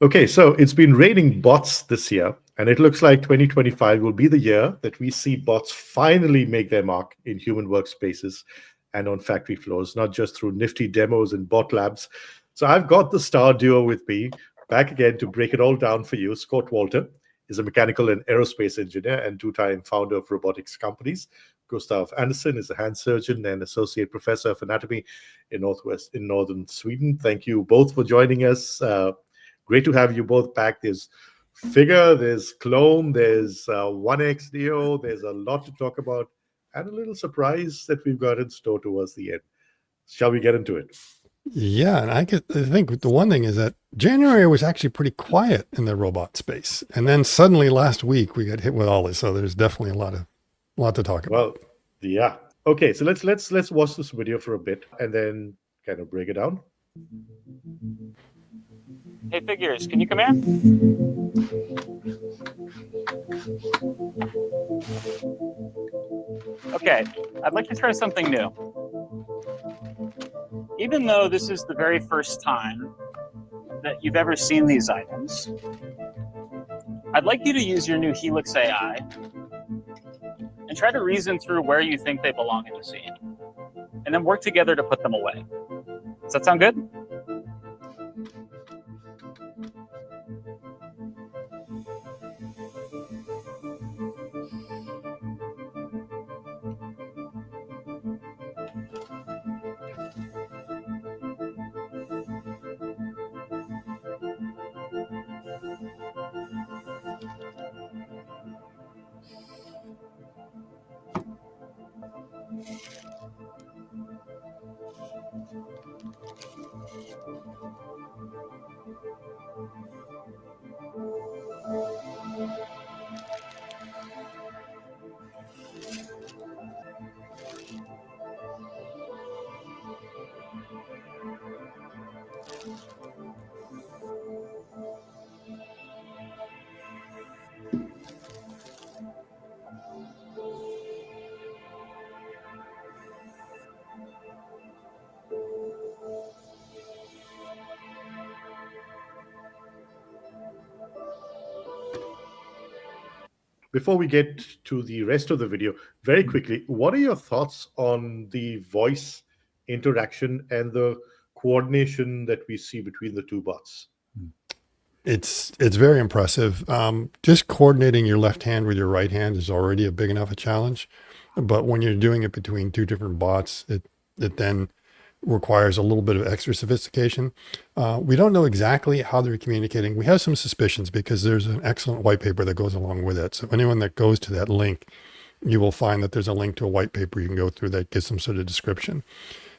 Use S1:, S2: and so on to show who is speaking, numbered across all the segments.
S1: Okay, so it's been raining bots this year, and it looks like 2025 will be the year that we see bots finally make their mark in human workspaces and on factory floors, not just through nifty demos and bot labs. So I've got the star duo with me back again to break it all down for you. Scott Walter is a mechanical and aerospace engineer and two-time founder of robotics companies. Gustav Andersson is a hand surgeon and associate professor of anatomy in northern Sweden. Thank you both for joining us. Great to have you both back. There's Figure, there's Clone, there's 1X Neo. There's a lot to talk about and a little surprise that we've got in store towards the end. Shall we get into it?
S2: Yeah, and I think the one thing is that January was actually pretty quiet in the robot space, and then suddenly last week we got hit with all this. So there's definitely a lot to talk about.
S1: Well, yeah. Okay, so let's watch this video for a bit and then kind of break it down.
S3: Hey, Figures, can you come here? Okay, I'd like to try something new. Even though this is the very first time that you've ever seen these items, I'd like you to use your new Helix AI and try to reason through where you think they belong in the scene, and then work together to put them away. Does that sound good?
S1: Before we get to the rest of the video, very quickly, what are your thoughts on the voice interaction and the coordination that we see between the two bots?
S2: It's very impressive. Just coordinating your left hand with your right hand is already a big enough a challenge, but when you're doing it between two different bots, it then requires a little bit of extra sophistication. We don't know exactly how they're communicating. We have some suspicions because there's an excellent white paper that goes along with it. So anyone that goes to that link, you will find that there's a link to a white paper you can go through that gives some sort of description.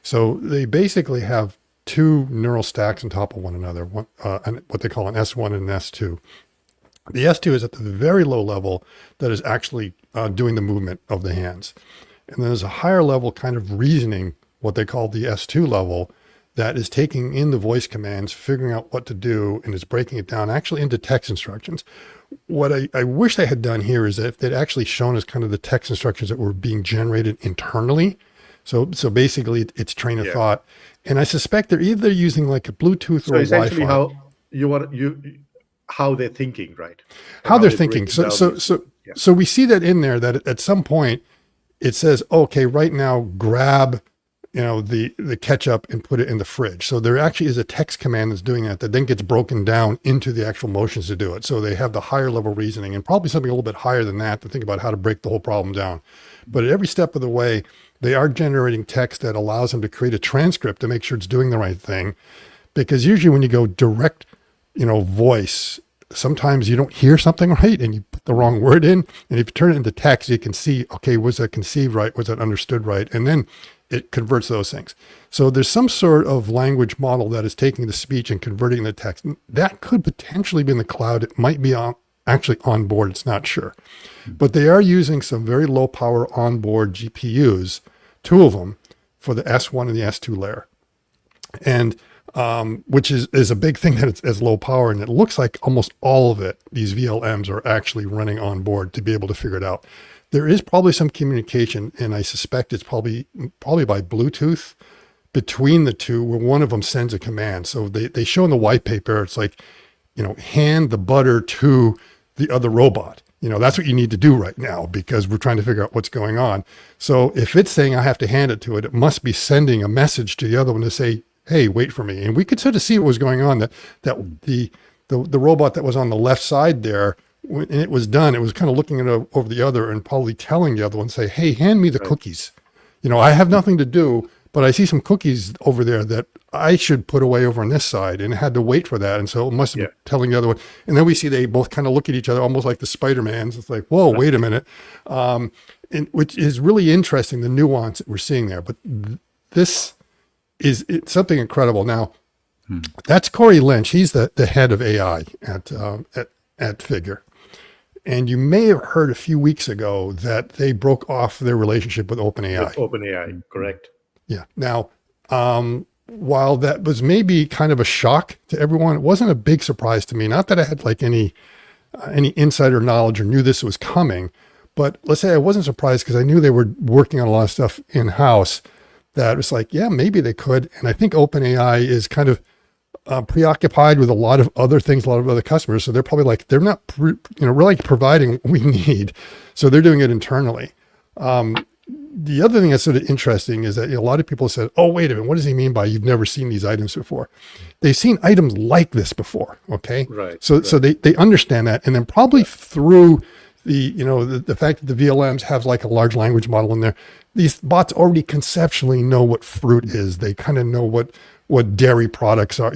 S2: So they basically have two neural stacks on top of one another, what they call an S1 and an S2. The S2 is at the very low level that is actually doing the movement of the hands. And then there's a higher level kind of reasoning, what they call the S2 level, that is taking in the voice commands, figuring out what to do, and is breaking it down actually into text instructions. What I wish they had done here is that if they'd actually shown us kind of the text instructions that were being generated internally. So basically it's train of thought. And I suspect they're either using like a Bluetooth or a
S1: essentially
S2: Wi-Fi.
S1: how they're thinking, right?
S2: How they're thinking. So we see that in there, that at some point it says, okay, right now grab the ketchup and put it in the fridge. So there actually is a text command that's doing that then gets broken down into the actual motions to do it. So they have the higher level reasoning and probably something a little bit higher than that to think about how to break the whole problem down. But at every step of the way, they are generating text that allows them to create a transcript to make sure it's doing the right thing. Because usually when you go direct, voice, sometimes you don't hear something right and you put the wrong word in. And if you turn it into text, you can see, okay, was that conceived right? Was that understood right? And then it converts those things. So there's some sort of language model that is taking the speech and converting the text. That could potentially be in the cloud. It might be actually on board. It's not sure. But they are using some very low power onboard GPUs, two of them, for the S1 and the S2 layer. And which is a big thing that it's as low power. And it looks like almost all of it, these VLMs are actually running on board to be able to figure it out. There is probably some communication, and I suspect it's probably by Bluetooth between the two, where one of them sends a command. So they show in the white paper, it's like hand the butter to the other robot. That's what you need to do right now because we're trying to figure out what's going on. So if it's saying I have to hand it to it, it must be sending a message to the other one to say, hey, wait for me. And we could sort of see what was going on, that the robot that was on the left side there, when it was done, it was kind of looking at over the other and probably telling the other one, say, hey, hand me the cookies. I have nothing to do, but I see some cookies over there that I should put away over on this side, and it had to wait for that. And so it must have been telling the other one. And then we see they both kind of look at each other, almost like the Spider-Mans. It's like, whoa, wait a minute. Which is really interesting, the nuance that we're seeing there. But this is something incredible. Now, that's Corey Lynch. He's the head of AI at Figure. And you may have heard a few weeks ago that they broke off their relationship with OpenAI.
S1: With OpenAI, correct.
S2: Yeah. Now, while that was maybe kind of a shock to everyone, it wasn't a big surprise to me. Not that I had like any insider knowledge or knew this was coming, but let's say I wasn't surprised because I knew they were working on a lot of stuff in-house that was like, yeah, maybe they could. And I think OpenAI is kind of preoccupied with a lot of other things, a lot of other customers. So they're probably like, they're not, really providing what we need. So they're doing it internally. The other thing that's sort of interesting is that a lot of people said, oh, wait a minute, what does he mean by you've never seen these items before? They've seen items like this before. Okay.
S1: Right.
S2: So they understand that. And then probably through the fact that the VLMs have like a large language model in there, these bots already conceptually know what fruit is. They kind of know what dairy products are.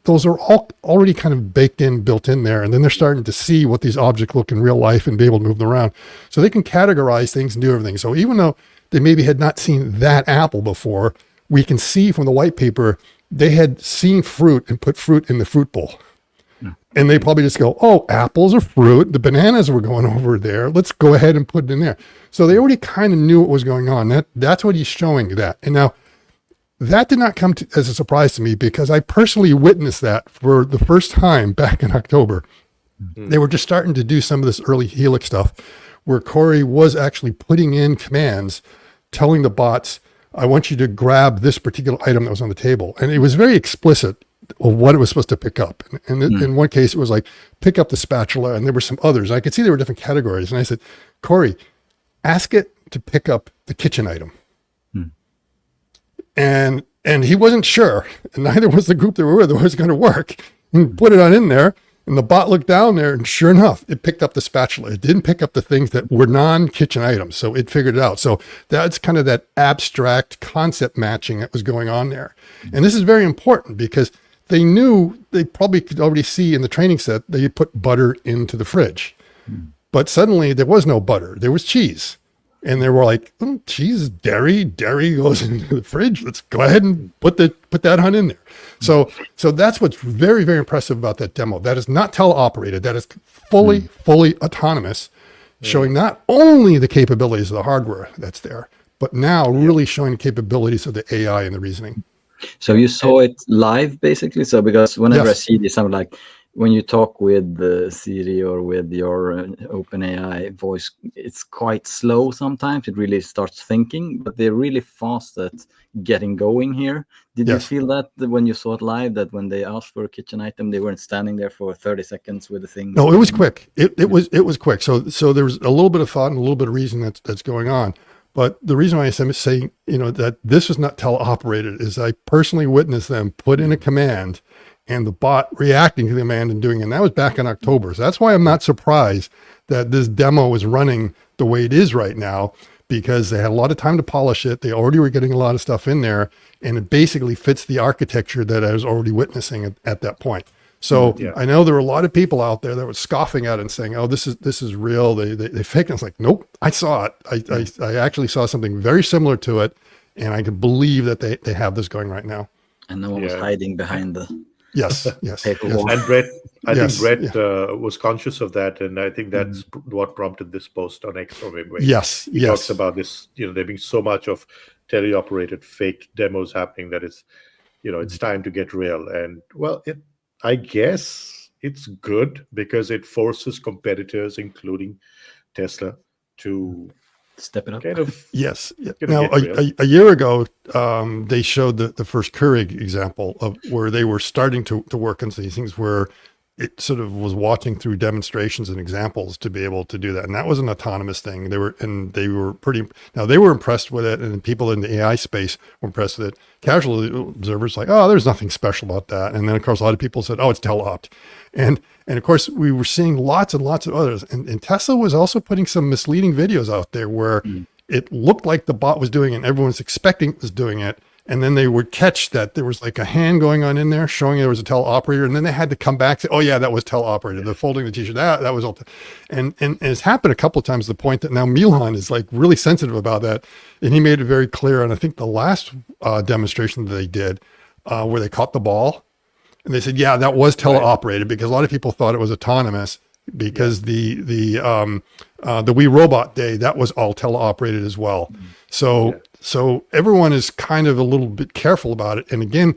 S2: Those are all already kind of built in there. And then they're starting to see what these objects look in real life and be able to move them around. So they can categorize things and do everything. So even though they maybe had not seen that apple before, we can see from the white paper, they had seen fruit and put fruit in the fruit bowl. And they probably just go, oh, apples are fruit. The bananas were going over there. Let's go ahead and put it in there. So they already kind of knew what was going on. That's what he's showing that. And now that did not come as a surprise to me because I personally witnessed that for the first time back in October. They were just starting to do some of this early Helix stuff where Corey was actually putting in commands, telling the bots, I want you to grab this particular item that was on the table. And it was very explicit of what it was supposed to pick up. And in one case, it was like, pick up the spatula. And there were some others. I could see there were different categories. And I said, Corey, ask it to pick up the kitchen item. And he wasn't sure. And neither was the group that we were with that was going to work. And put it on in there. And the bot looked down there, and sure enough, it picked up the spatula. It didn't pick up the things that were non-kitchen items. So it figured it out. So that's kind of that abstract concept matching that was going on there. And this is very important because they probably could already see in the training set that you put butter into the fridge. But suddenly there was no butter. There was cheese. And they were like, cheese is dairy. Dairy goes into the fridge. Let's go ahead and put that on in there. So that's what's very, very impressive about that demo. That is not teleoperated. That is fully autonomous, showing not only the capabilities of the hardware that's there, but now really showing the capabilities of the AI and the reasoning.
S4: So you saw it live, basically? So because whenever I see this, I'm like, when you talk with the Siri or with your OpenAI voice, it's quite slow sometimes. It really starts thinking, but they're really fast at getting going here. Did you feel that when you saw it live, that when they asked for a kitchen item, they weren't standing there for 30 seconds with the thing?
S2: No, it was quick. It was quick. So there's a little bit of thought and a little bit of reason that's going on. But the reason why I'm saying, that this was not teleoperated is I personally witnessed them put in a command and the bot reacting to the command and doing it. And that was back in October. So that's why I'm not surprised that this demo is running the way it is right now, because they had a lot of time to polish it. They already were getting a lot of stuff in there, and it basically fits the architecture that I was already witnessing at that point. So I know there were a lot of people out there that were scoffing at it and saying, oh, this is real. They fake it. It's like, nope, I saw it. I actually saw something very similar to it. And I can believe that they have this going right now.
S4: And no one was hiding behind the
S2: yes.
S1: And Brett, I think Brett was conscious of that, and I think that's what prompted this post on X or where he talks about this. There being so much of teleoperated fake demos happening that it's time to get real. And I guess it's good because it forces competitors, including Tesla, to
S4: step it up.
S1: Kind of,
S2: yes. Now, a year ago, they showed the first Keurig example of where they were starting to work on these things where it sort of was watching through demonstrations and examples to be able to do that. And that was an autonomous thing. They were impressed with it. And people in the AI space were impressed with it. Casual observers like, oh, there's nothing special about that. And then of course, a lot of people said, oh, it's teleopt. And of course we were seeing lots and lots of others. And Tesla was also putting some misleading videos out there where it looked like the bot was doing it and everyone's expecting it was doing it. And then they would catch that there was like a hand going on in there showing there was a teleoperator. And then they had to come back and say, oh yeah, that was teleoperator. They're folding the t-shirt. That was all. And it's happened a couple of times to the point that now Milan is like really sensitive about that. And he made it very clear. And I think the last demonstration that they did where they caught the ball and they said, yeah, that was teleoperated because a lot of people thought it was autonomous because the Wii Robot Day, that was all teleoperated as well. So everyone is kind of a little bit careful about it. And again,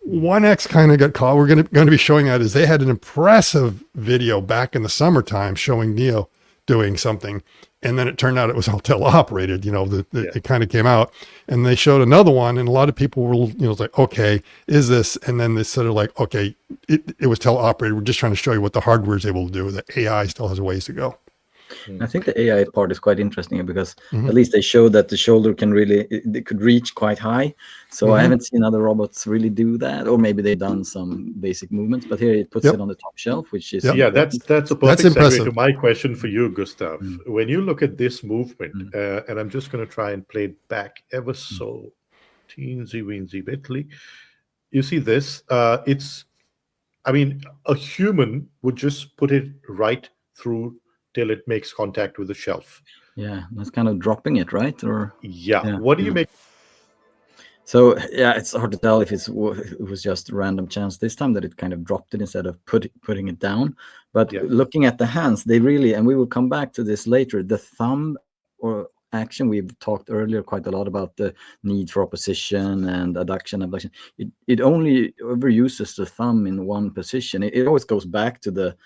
S2: 1X kind of got caught. We're going to be showing that as they had an impressive video back in the summertime showing Neo doing something. And then it turned out it was all teleoperated, it kind of came out and they showed another one. And a lot of people were, like, okay, is this? And then they sort of like, okay, it was teleoperated. We're just trying to show you what the hardware is able to do. The AI still has a ways to go.
S4: I think the AI part is quite interesting because at least they showed that the shoulder it could reach quite high. So I haven't seen other robots really do that, or maybe they've done some basic movements. But here it puts it on the top shelf, which is
S1: that's a perfect segue to my question for you, Gustav. When you look at this movement, and I'm just going to try and play it back ever so teensy-weensy bitly. You see this? A human would just put it right through till it makes contact with the shelf.
S4: Yeah, that's kind of dropping it, right? Or
S1: what do you make?
S4: So it's hard to tell if it was just random chance this time that it kind of dropped it instead of putting it down. But looking at the hands, they really, and we will come back to this later, the thumb or action, we've talked earlier quite a lot about the need for opposition and adduction, abduction. It only ever uses the thumb in one position. It always goes back to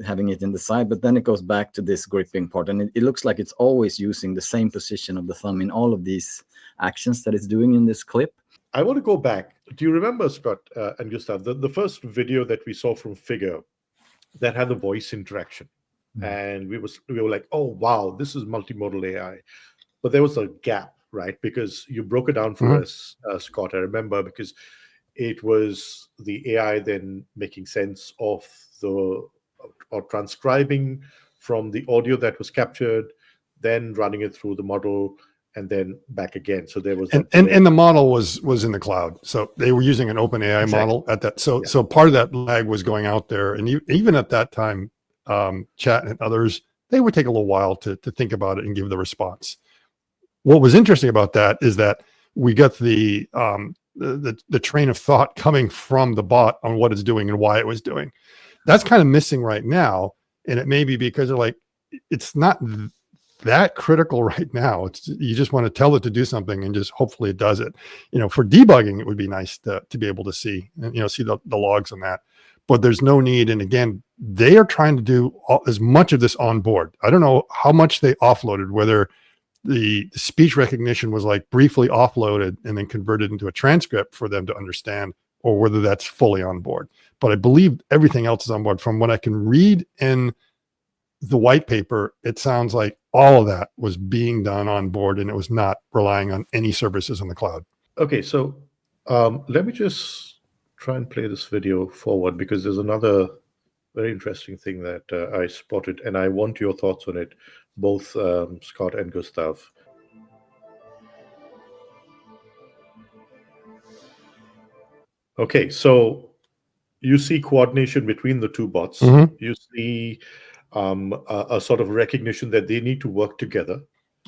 S4: having it in the side, but then it goes back to this gripping part, and it looks like it's always using the same position of the thumb in all of these actions that it's doing in this clip.
S1: I want to go back. Do you remember, Scott and Gustav, the first video that we saw from Figure that had the voice interaction? And we were like, oh wow, this is multimodal AI. But there was a gap, right? Because you broke it down for us, Scott. I remember, because it was the AI then making sense of or transcribing from the audio that was captured, then running it through the model, and then back again. So there was
S2: and the model was in the cloud. So they were using an open AI model at that. So part of that lag was going out there. And even at that time, Chat and others, they would take a little while to think about it and give the response. What was interesting about that is that we got the train of thought coming from the bot on what it's doing and why it was doing. That's kind of missing right now. And it may be because they're like, it's not that critical right now. You just want to tell it to do something and just hopefully it does it. For debugging, it would be nice to be able to see, see the logs on that. But there's no need. And again, they are trying to do as much of this on board. I don't know how much they offloaded, whether the speech recognition was like briefly offloaded and then converted into a transcript for them to understand, or whether that's fully on board. But I believe everything else is on board. From what I can read in the white paper, it sounds like all of that was being done on board and it was not relying on any services in the cloud.
S1: Okay, so let me just try and play this video forward, because there's another very interesting thing that I spotted, and I want your thoughts on it, both Scott and Gustav. Okay, so you see coordination between the two bots. You see a sort of recognition that they need to work together.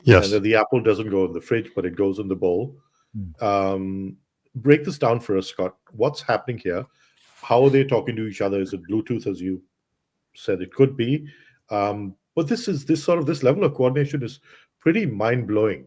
S2: Yes.
S1: And that the apple doesn't go in the fridge, but it goes in the bowl. Break this down for us, Scott. What's happening here? How are they talking to each other? Is it Bluetooth, as you said it could be? But this level of coordination is pretty mind-blowing.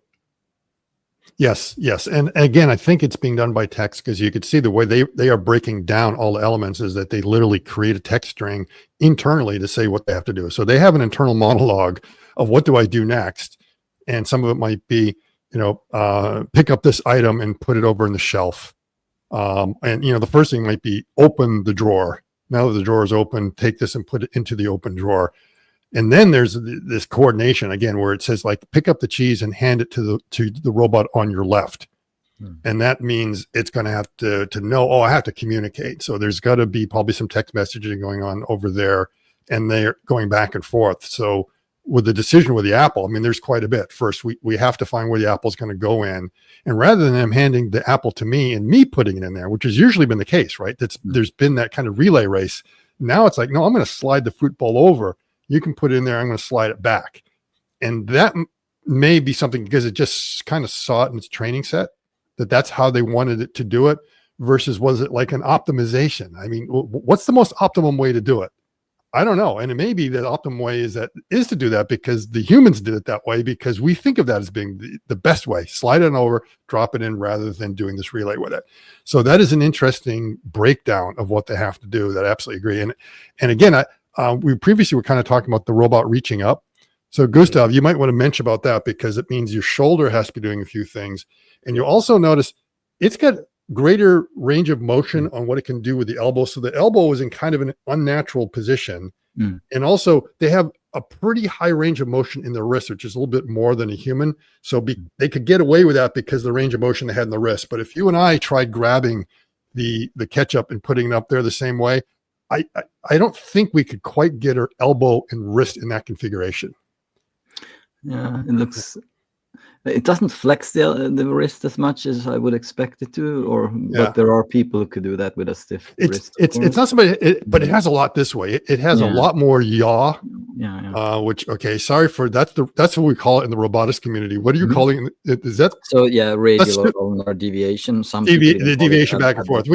S2: Yes. And again, I think it's being done by text, because you could see the way they are breaking down all the elements is that they literally create a text string internally to say what they have to do. So they have an internal monologue of what do I do next? And some of it might be, pick up this item and put it over in the shelf. And the first thing might be open the drawer. Now that the drawer is open, take this and put it into the open drawer. And then there's this coordination again, where it says like, pick up the cheese and hand it to the robot on your left. And that means it's going to have to know, oh, I have to communicate. So there's got to be probably some text messaging going on over there, and they're going back and forth. So with the decision with the apple, I mean, there's quite a bit. First, we have to find where the apple's going to go in. And rather than them handing the apple to me and me putting it in there, which has usually been the case, right? There's been that kind of relay race. Now it's like, no, I'm going to slide the fruit bowl over. You can put it in there. I'm going to slide it back. And that may be something because it just kind of saw it in its training set, that's how they wanted it to do it, versus was it like an optimization? I mean, what's the most optimum way to do it? I don't know. And it may be that optimum way is to do that because the humans did it that way, because we think of that as being the best way. Slide it over, drop it in, rather than doing this relay with it. So that is an interesting breakdown of what they have to do. That I absolutely agree. And again, we previously were kind of talking about the robot reaching up. So Gustav, you might want to mention about that, because it means your shoulder has to be doing a few things. And you'll also notice it's got greater range of motion on what it can do with the elbow. So the elbow is in kind of an unnatural position. And also they have a pretty high range of motion in the wrist, which is a little bit more than a human. So they could get away with that because of the range of motion they had in the wrist. But if you and I tried grabbing the ketchup and putting it up there the same way, I don't think we could quite get our elbow and wrist in that configuration.
S4: Yeah, it doesn't flex the wrist as much as I would expect it to, but there are people who could do that with a stiff wrist.
S2: It's not somebody, but it has a lot this way. It has a lot more yaw. Which, okay, sorry for that's what we call it in the robotics community. What are you calling it? Is that
S4: radial ulnar deviation?
S2: The deviation back and forth,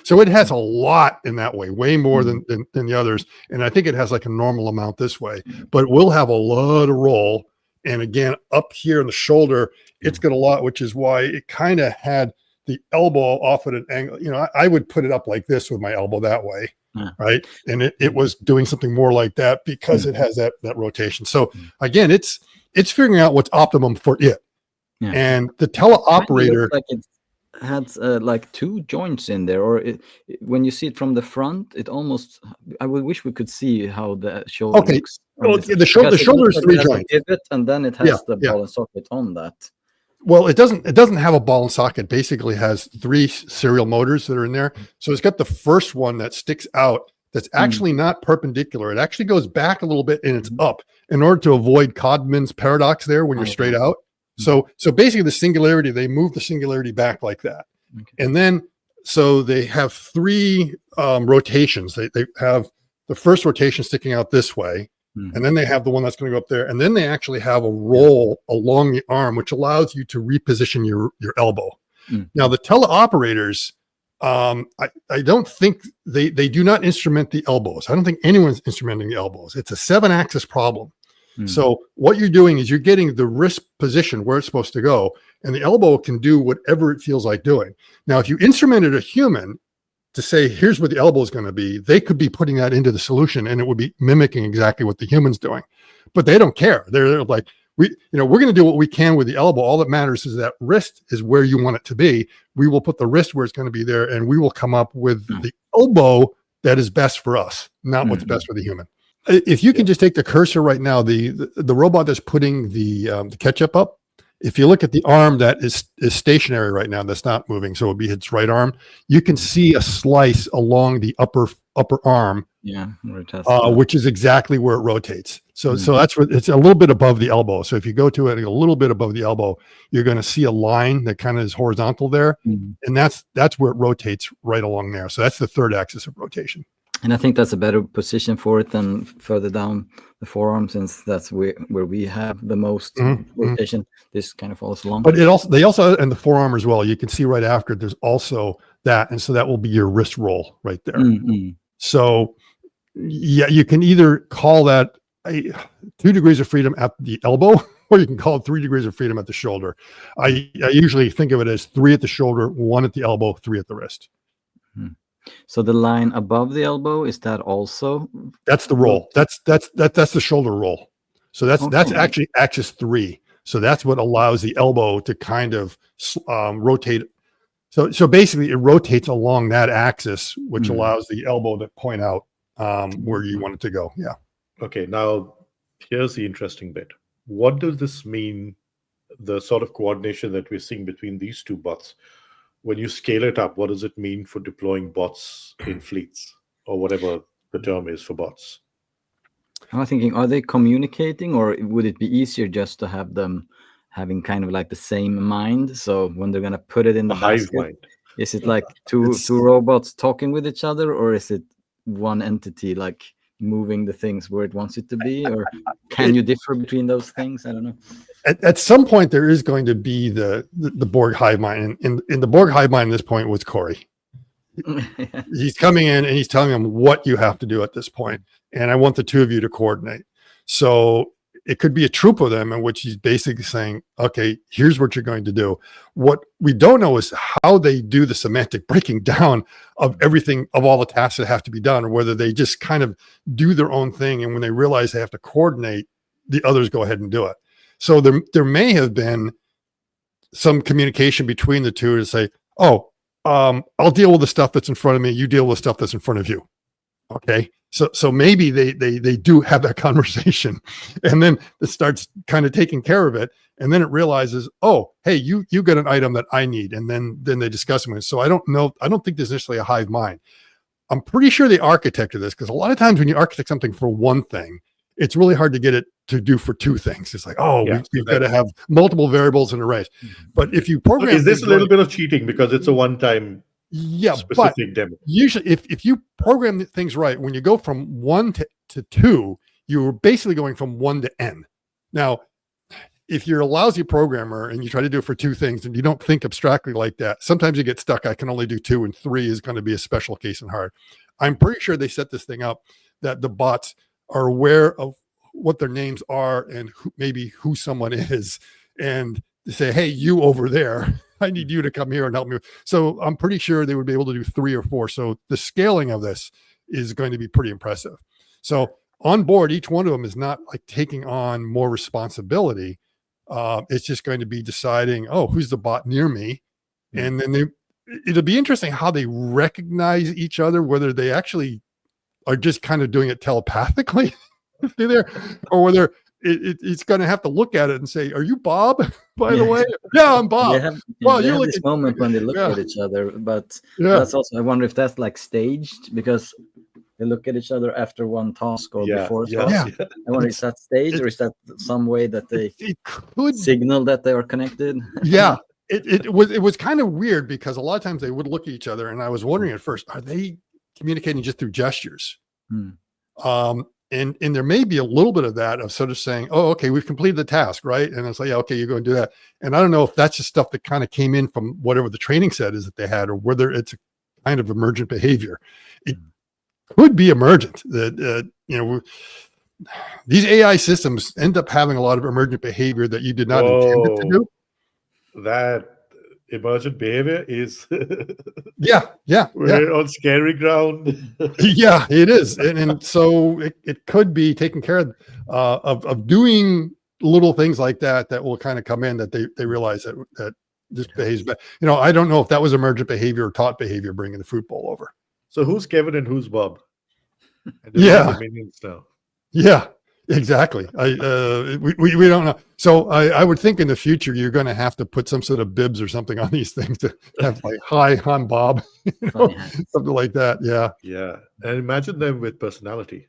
S2: so it has a lot in that way, way more than the others. And I think it has like a normal amount this way, but we'll have a lot of roll. And again, up here in the shoulder, it's got a lot, which is why it kind of had the elbow off at an angle. You know, I would put it up like this with my elbow that way, right? And it was doing something more like that because it has that rotation. So again, it's figuring out what's optimum for it. And the teleoperator,
S4: like it had like two joints in there, or when you see it from the front, it almost. I would wish we could see how the shoulder looks.
S2: Well, the shoulder is three joints,
S4: pivot, and then it has the ball and socket on that.
S2: Well, it doesn't have a ball and socket. Basically, has three serial motors that are in there. So it's got the first one that sticks out. That's actually not perpendicular. It actually goes back a little bit and it's up in order to avoid Codman's paradox there when you're straight out. So basically, the singularity, they move the singularity back like that, and then so they have three rotations. They have the first rotation sticking out this way. And then they have the one that's going to go up there. And then they actually have a roll along the arm, which allows you to reposition your elbow. Now, the teleoperators, I don't think they do not instrument the elbows. I don't think anyone's instrumenting the elbows. It's a 7-axis problem. So what you're doing is you're getting the wrist position where it's supposed to go. And the elbow can do whatever it feels like doing. Now, if you instrumented a human to say, here's what the elbow is going to be, they could be putting that into the solution and it would be mimicking exactly what the human's doing. But they don't care. They're like, we're going to do what we can with the elbow. All that matters is that wrist is where you want it to be. We will put the wrist where it's going to be there, and we will come up with the elbow that is best for us, not what's best for the human. If you can just take the cursor right now, the robot that's putting the ketchup up, if you look at the arm that is stationary right now, that's not moving, so it would be its right arm, you can see a slice along the upper arm, which is exactly where it rotates. So that's where it's a little bit above the elbow. So if you go to it a little bit above the elbow, you're going to see a line that kind of is horizontal there, and that's where it rotates right along there. So that's the third axis of rotation.
S4: And I think that's a better position for it than further down the forearm, since that's where we have the most rotation. This kind of follows along.
S2: But they also and the forearm as well. You can see right after there's also that, and so that will be your wrist roll right there. So yeah, you can either call that 2 degrees of freedom at the elbow, or you can call it 3 degrees of freedom at the shoulder. I usually think of it as 3 at the shoulder, 1 at the elbow, 3 at the wrist.
S4: So the line above the elbow, is that also?
S2: That's the roll. That's the shoulder roll. So that's actually axis 3. So that's what allows the elbow to kind of rotate. So basically, it rotates along that axis, which allows the elbow to point out where you want it to go. Yeah.
S1: Okay. Now, here's the interesting bit. What does this mean? The sort of coordination that we're seeing between these two bots. When you scale it up, what does it mean for deploying bots in fleets or whatever the term is for bots?
S4: I'm thinking, are they communicating, or would it be easier just to have them having kind of like the same mind? So when they're going to put it in the
S1: hive
S4: basket,
S1: mind.
S4: Is it like two robots talking with each other, or is it one entity like moving the things where it wants it to be? Or can you differ between those things? I don't know.
S2: At some point, there is going to be the Borg hive mind. And in the Borg hive mind at this point was Corey. He's coming in and he's telling them what you have to do at this point. And I want the two of you to coordinate. So it could be a troop of them in which he's basically saying, okay, here's what you're going to do. What we don't know is how they do the semantic breaking down of everything, of all the tasks that have to be done, or whether they just kind of do their own thing. And when they realize they have to coordinate, the others go ahead and do it. So there may have been some communication between the two to say, oh, I'll deal with the stuff that's in front of me. You deal with the stuff that's in front of you. Okay. So maybe they do have that conversation, and then it starts kind of taking care of it. And then it realizes, oh, hey, you get an item that I need. And then they discuss it. So I don't know. I don't think there's necessarily a hive mind. I'm pretty sure they architected this, because a lot of times when you architect something for one thing, it's really hard to get it to do for two things. It's like, oh, we've got to have multiple variables and arrays. But if you program,
S1: is this a little bit of cheating because it's a one-time specific demo?
S2: Usually, if you program things right, when you go from 1 to 2, you're basically going from 1 to n. Now, if you're a lousy programmer and you try to do it for two things and you don't think abstractly like that, sometimes you get stuck. I can only do 2, and 3 is going to be a special case and hard. I'm pretty sure they set this thing up that the bots are aware of what their names are and maybe who someone is, and they say, hey, you over there, I need you to come here and help me. So I'm pretty sure they would be able to do 3 or 4. So the scaling of this is going to be pretty impressive. So on board, each one of them is not like taking on more responsibility. It's just going to be deciding, oh, who's the bot near me? And then it'll be interesting how they recognize each other, whether they actually are just kind of doing it telepathically there, or whether it's going to have to look at it and say, are you Bob, by the way? Yeah, I'm Bob.
S4: Well, you have this moment when they look at each other, but that's also, I wonder if that's like staged, because they look at each other after one task or before task. I wonder, is that staged, or is that some way that they could signal that they are connected?
S2: Yeah. It was kind of weird, because a lot of times they would look at each other, and I was wondering at first, are they communicating just through gestures? And there may be a little bit of that, of sort of saying, oh, okay, we've completed the task, right? And it's like, yeah, okay, you're going to do that. And I don't know if that's just stuff that kind of came in from whatever the training set is that they had, or whether it's a kind of emergent behavior. It could be emergent. That these AI systems end up having a lot of emergent behavior that you did not intend it to do.
S1: That emergent behavior is
S2: we're
S1: on scary ground.
S2: Yeah, it is. And so it could be taken care of doing little things like that will kind of come in, that they realize that this behaves better. I don't know if that was emergent behavior or taught behavior bringing the fruit bowl over.
S1: So who's Kevin and who's Bob?
S2: Yeah.
S1: Minions now.
S2: Yeah. Exactly. We don't know. So I would think in the future you're going to have to put some sort of bibs or something on these things to have like, hi, I'm Bob, something like that. Yeah.
S1: Yeah. And imagine them with personality.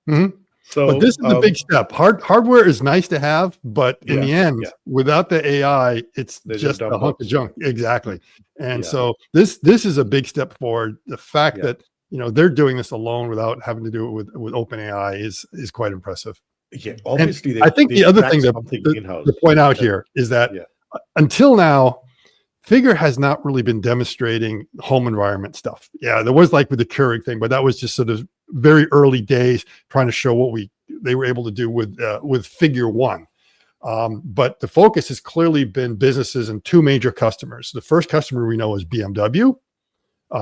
S2: Mm-hmm. But this is a big step. Hardware is nice to have, but in the end, without the AI, it's just a hunk of junk. Exactly. And so this is a big step forward. The fact that they're doing this alone without having to do it with OpenAI is quite impressive.
S1: Yeah, obviously.
S2: I think the other thing to point out here is that until now, Figure has not really been demonstrating home environment stuff. Yeah, there was like with the Keurig thing, but that was just sort of very early days trying to show what they were able to do with Figure 1. But the focus has clearly been businesses and 2 major customers. The first customer we know is BMW.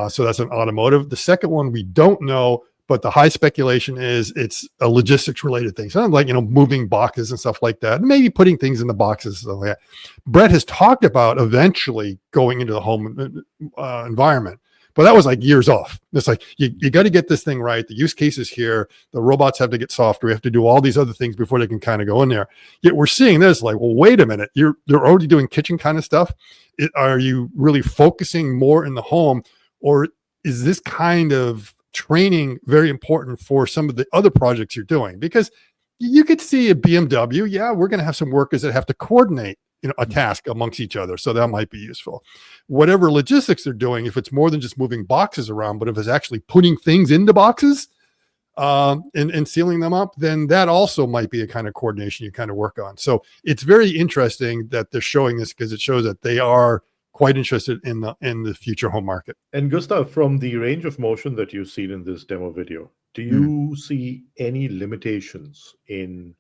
S2: So that's an automotive. The second one we don't know, but the high speculation is it's a logistics related thing. So like, moving boxes and stuff like that, and maybe putting things in the boxes and stuff like that. Brett has talked about eventually going into the home environment, but that was like years off. It's like, you got to get this thing right. The use case is here. The robots have to get softer. We have to do all these other things before they can kind of go in there. Yet we're seeing this like, well, wait a minute. They're already doing kitchen kind of stuff. Are you really focusing more in the home, or is this kind of training very important for some of the other projects you're doing? Because you could see a BMW. Yeah, we're going to have some workers that have to coordinate a task amongst each other. So that might be useful. Whatever logistics they're doing, if it's more than just moving boxes around, but if it's actually putting things into boxes and sealing them up, then that also might be a kind of coordination you kind of work on. So it's very interesting that they're showing this, because it shows that they are quite interested in the future home market.
S1: And Gustav, from the range of motion that you've seen in this demo video, do you see any limitations in,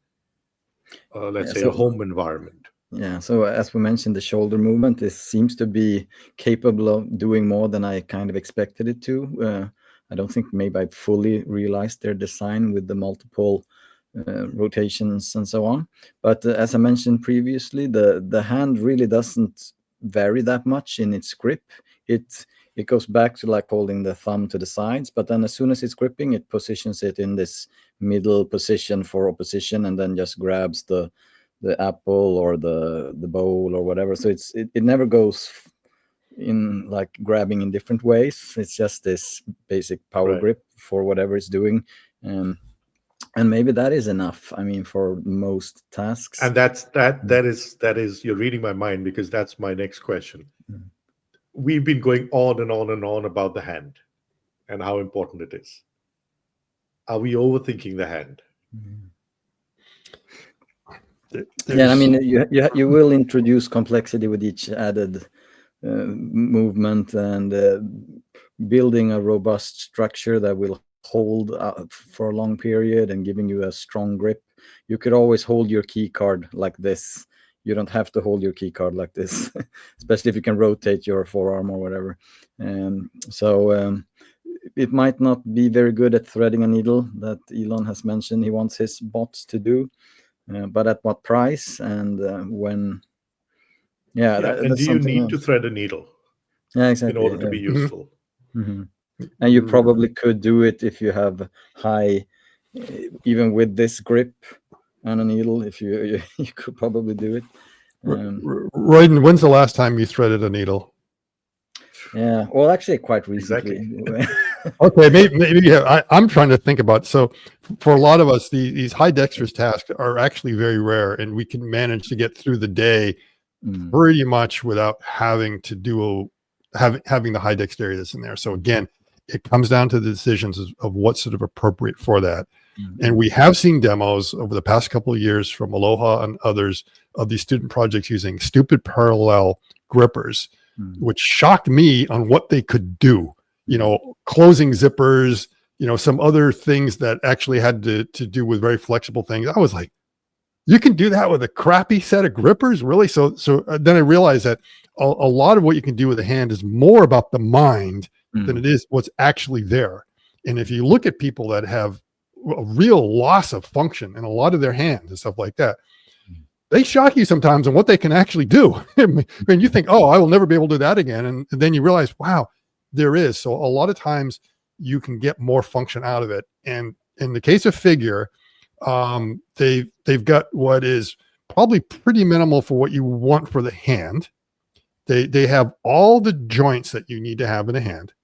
S1: let's say, a home environment?
S4: Yeah, so as we mentioned, the shoulder movement, this seems to be capable of doing more than I kind of expected it to. I don't think maybe I fully realized their design with the multiple rotations and so on. But as I mentioned previously, the hand really doesn't vary that much in its grip. It goes back to like holding the thumb to the sides, but then as soon as it's gripping, it positions it in this middle position for opposition, and then just grabs the apple or the bowl or whatever. So it never goes in like grabbing in different ways. It's just this basic power grip for whatever it's doing. And maybe that is enough, I mean, for most tasks.
S1: And that is you're reading my mind, because that's my next question. We've been going on and on and on about the hand and how important it is. Are we overthinking the hand?
S4: Yeah, I mean, you will introduce complexity with each added movement, and building a robust structure that will hold for a long period and giving you a strong grip. You could always hold your key card like this. You don't have to hold your key card like this, especially if you can rotate your forearm or whatever. So it might not be very good at threading a needle that Elon has mentioned he wants his bots to do. But at what price and when?
S1: And do you need to thread a needle?
S4: Yeah, exactly.
S1: In order to be useful.
S4: Mm-hmm. And you probably could do it if you have high, even with this grip and a needle. If you could probably do it.
S2: Royden, when's the last time you threaded a needle?
S4: Yeah, well, actually, quite recently.
S1: Exactly.
S2: Okay, maybe yeah. I'm trying to think about. So, for a lot of us, these high dexterous tasks are actually very rare, and we can manage to get through the day pretty much without having to do having the high dexterity that's in there. So again, it comes down to the decisions of what's sort of appropriate for that. And we have seen demos over the past couple of years from Aloha and others of these student projects using stupid parallel grippers, which shocked me on what they could do. Closing zippers, some other things that actually had to do with very flexible things. I was like, you can do that with a crappy set of grippers, really? So then I realized that a lot of what you can do with the hand is more about the mind than it is what's actually there. And if you look at people that have a real loss of function in a lot of their hands and stuff like that, they shock you sometimes on what they can actually do. I mean, you think, oh, I will never be able to do that again. And then you realize, wow, there is. So a lot of times you can get more function out of it. And in the case of Figure, they've got what is probably pretty minimal for what you want for the hand. They have all the joints that you need to have in a hand.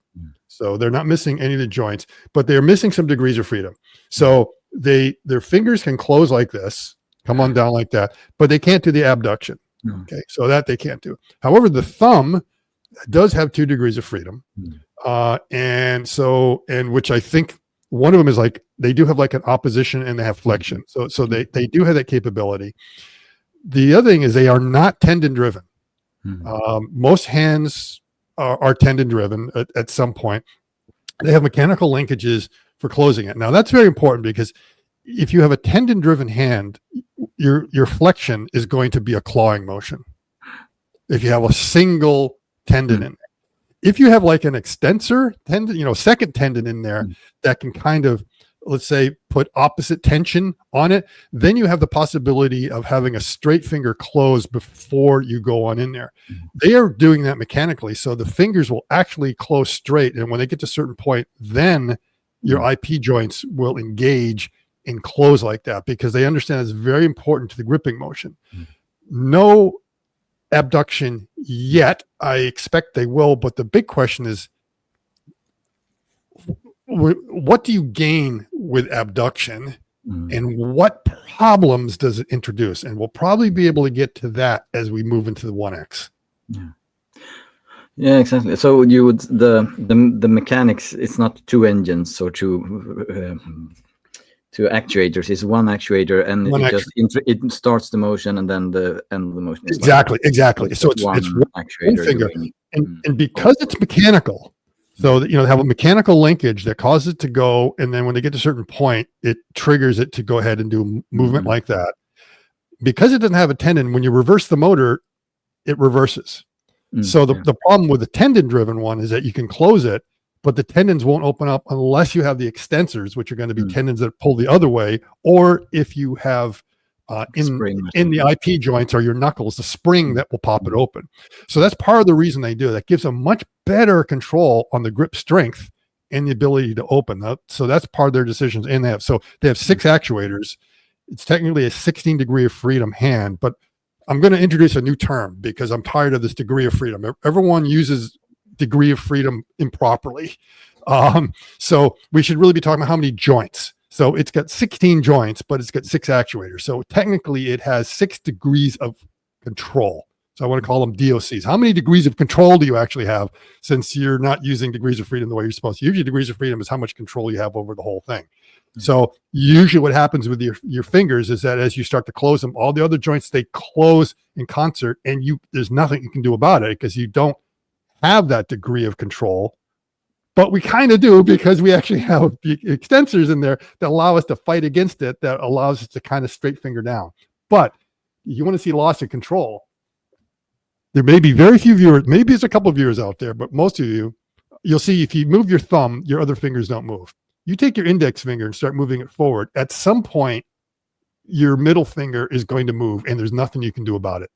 S2: So they're not missing any of the joints, but they're missing some degrees of freedom. So their fingers can close like this, come on down like that, but they can't do the abduction. Okay, so that they can't do. However, the thumb does have 2 degrees of freedom. And which I think one of them is like, they do have like an opposition and they have flexion. So they do have that capability. The other thing is they are not tendon driven. Most hands are tendon driven at some point. They have mechanical linkages for closing it. Now that's very important, because if you have a tendon driven hand, your flexion is going to be a clawing motion. If you have a single tendon in it. If you have like an extensor tendon, second tendon in there that can kind of, let's say, put opposite tension on it, then you have the possibility of having a straight finger close before you go on in there. They are doing that mechanically. So the fingers will actually close straight. And when they get to a certain point, then your IP joints will engage and close like that, because they understand it's very important to the gripping motion. No abduction yet. I expect they will, but the big question is, what do you gain with abduction, and what problems does it introduce? And we'll probably be able to get to that as we move into the 1X.
S4: Yeah, exactly. So you would the mechanics, it's not two engines or two actuators. It's one actuator, and it starts the motion and then the end of the motion.
S2: Exactly. So it's one finger, and because it's mechanical. So that, they have a mechanical linkage that causes it to go, and then when they get to a certain point, it triggers it to go ahead and do movement like that. Because it doesn't have a tendon, when you reverse the motor, it reverses. So the problem with the tendon-driven one is that you can close it, but the tendons won't open up unless you have the extensors, which are going to be tendons that pull the other way, or if you have in the IP joints or your knuckles, the spring that will pop it open. So that's part of the reason they do it. That gives them much better control on the grip strength and the ability to open. So that's part of their decisions. And they have 6 actuators. It's technically a 16 degree of freedom hand, but I'm going to introduce a new term because I'm tired of this degree of freedom. Everyone uses degree of freedom improperly. So we should really be talking about how many joints. So it's got 16 joints, but it's got 6 actuators. So technically it has 6 degrees of control. So I want to call them DOCs. How many degrees of control do you actually have, since you're not using degrees of freedom the way you're supposed to? Usually degrees of freedom is how much control you have over the whole thing. So usually what happens with your fingers is that as you start to close them, all the other joints, they close in concert, and there's nothing you can do about it because you don't have that degree of control. But we kind of do, because we actually have the extensors in there that allow us to fight against it, that allows us to kind of straight finger down. But you want to see loss of control. There may be very few viewers, maybe there's a couple of viewers out there, but most of you'll see if you move your thumb, your other fingers don't move. You take your index finger and start moving it forward. At some point, your middle finger is going to move, and there's nothing you can do about it.